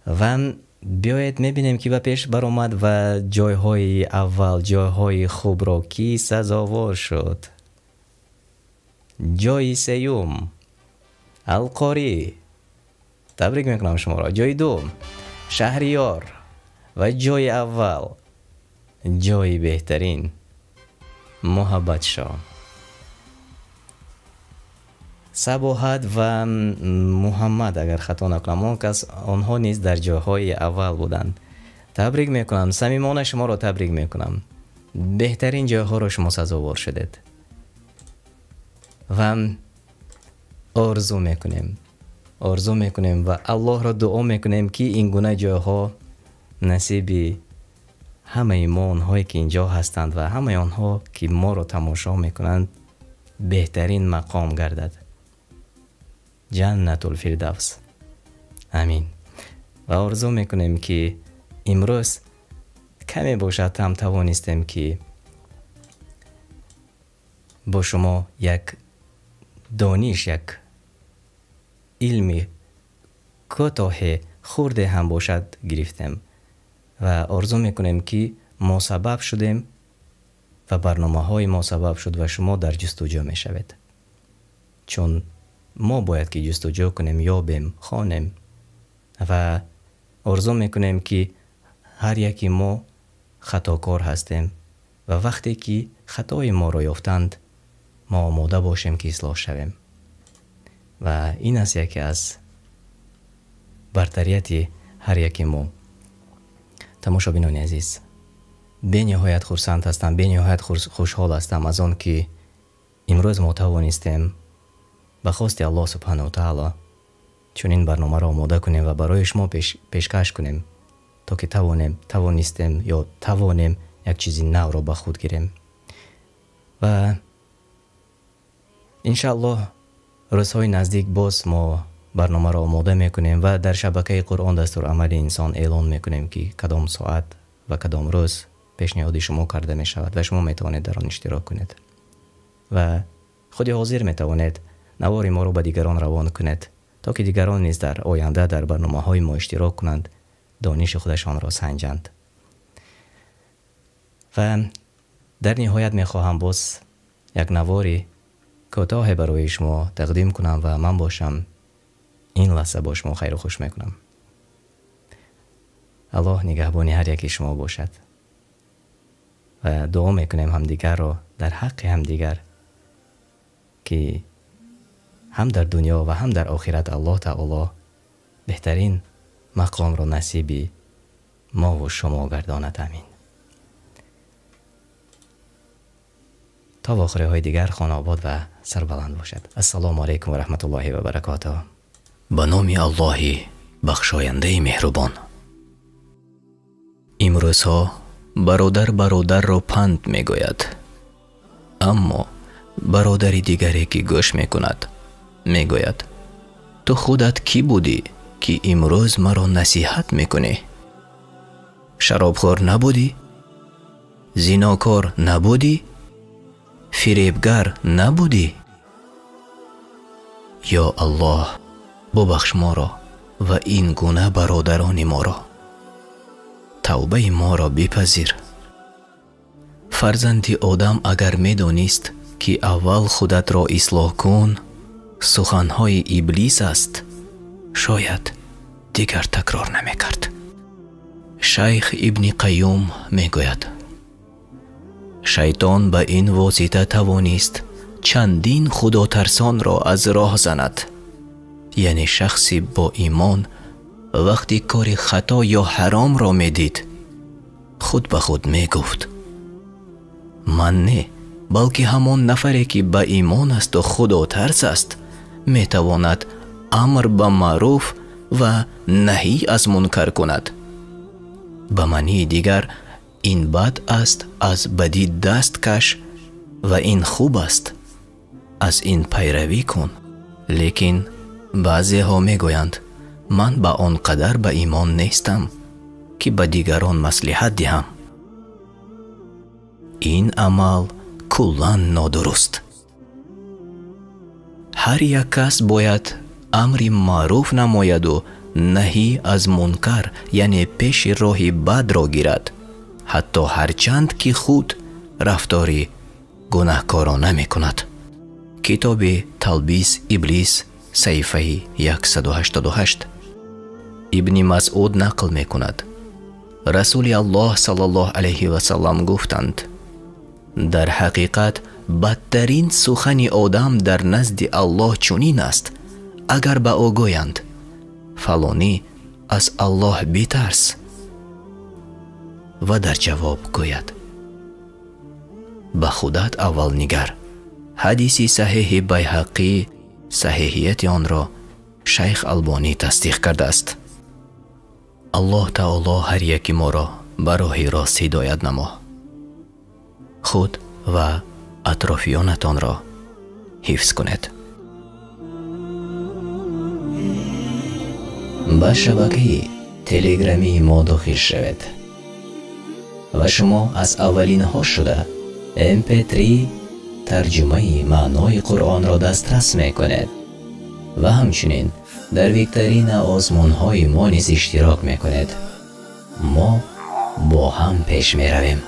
و بیایید میبینیم که به پیش برآمد و جایهای اول، جایهای خوب را کی سزاوار شد. جای سیوم القاری، تبریک میکنم شما را. جای دوم شهریار و جای اول جای بهترین محبت شاه. صباحت و محمد اگر خطا نکنم اون کس آنها نیز در جاهای اول بودند. تبریک میکنم، صمیمانه شما را تبریک میکنم. بهترین جاها را شما سزاوار شدید و آرزو میکنیم و الله را دعا میکنیم که این گونه جاها نصیبی همه ما آنهایی که اینجا هستند و همه آنها که ما را تماشا میکنند بهترین مقام گردد. جنت الفردوس. امین. و آرزو میکنیم که امروز کمی باشد هم توانستیم که با شما یک دانش، یک علمی کوتاه خورده هم باشد گرفتیم و آرزو میکنیم که ما سبب شدیم و برنامه های ما سبب شد و شما در جستجو میشوید، چون ما باید که جستجو کنیم، یابیم، خوانیم و آرزو میکنیم که هر یکی ما خطاکار هستیم و وقتی که خطای ما را یافتند ما آماده باشیم که اصلاح شویم. و این است یکی از برتریت هر یکی ما. تماشابینان عزیز، به نهایت خرسند هستم، به نهایت خوشحال هستم از آن که امروز ما توانستیم به خواست الله سبحانه و تعالی چون این برنامه را آماده کنیم و برای شما پیشکش کنیم تا که توانستیم یا توانیم یک چیزی نو را به خود گیریم. و انشاءالله روزهای نزدیک باز ما برنامه را آماده میکنیم و در شبکه قرآن دستور عمل انسان اعلان میکنیم که کدام ساعت و کدام روز پیشنهاد شما کرده می شود و شما میتوانید در آن اشتراک کنید و خود حاضر میتوانید نوار ما را به دیگران روان کنید تا که دیگران نیز در آینده در برنامه های ما اشتراک کنند، دانش خودشان را سنجند. و در نهایت میخواهم باز یک نواری کوتاه برای شما تقدیم کنم و من باشم این لحظه با شما خیر و خوش میکنم. الله نگهبانی هر یکی شما باشد و دعا میکنیم همدیگر را در حق همدیگر که هم در دنیا و هم در آخرت الله تعالی بهترین مقام را نصیبی ما و شما گرداند. امین. تا آخری های دیگر خانه آباد و سربلند باشد. السلام علیکم و رحمت الله و برکاته. به نام الله بخشاینده مهربان. امروزها برادر را پند میگوید، اما برادری دیگری که گوش میکند میگوید تو خودت کی بودی که امروز مرا نصیحت میکنی؟ شرابخور نبودی؟ زیناکار نبودی؟ فریبگر نبودی؟ یا الله ببخش ما را و این گونه برادران ما را. توبه ما را بپذیر. فرزند آدم اگر میدانست که اول خودت را اصلاح کن سخنهای ابلیس است شاید دیگر تکرار نمی کرد. شیخ ابن قیوم می گوید شیطان به این واسطه توانست چندین خداترسان را از راه زند. یعنی شخصی با ایمان وقتی کار خطا یا حرام را می دید خود به خود می گفت من نه، بلکه همان نفری که به ایمان است و خدا ترس است می تواند امر به معروف و نهی از منکر کند. به معنی دیگر این بد است از بدی دست کش و این خوب است از این پیروی کن. لیکن بعضی ها می گویند من به آنقدر به ایمان نیستم که به دیگران مصلحت دهم. این عمل کلاً نادرست. هر یک کس باید امر معروف نماید و نهی از منکر یعنی پیش راه بد را گیرد، حتی هرچند که خود رفتاری گناهکارانه می کند. کتاب تلبیس ابلیس صفحه 188. ابن مسعود نقل می کند رسول الله صلی الله علیه و سلم گفتند در حقیقت بدترین سخن آدم در نزد الله چنین است اگر به او گویند فلانی از الله بترس و در جواب گوید به خودت اول نگر. حدیث صحیح بیهقی صحیحیت آن را شیخ البانی تصدیق کرده است. الله تعالی هر یکی ما را به راه راست هدایت نما. خود و اطرافیانتان را حفظ کنید. به شبکه تلگرامی ما داخل شوید و شما از اولین ها شده MP3 ترجمه معنای قرآن را دسترس می کنید و همچنین در ویکتورین آزمون های ما نیز اشتراک می کنید. ما با هم پیش می رویم.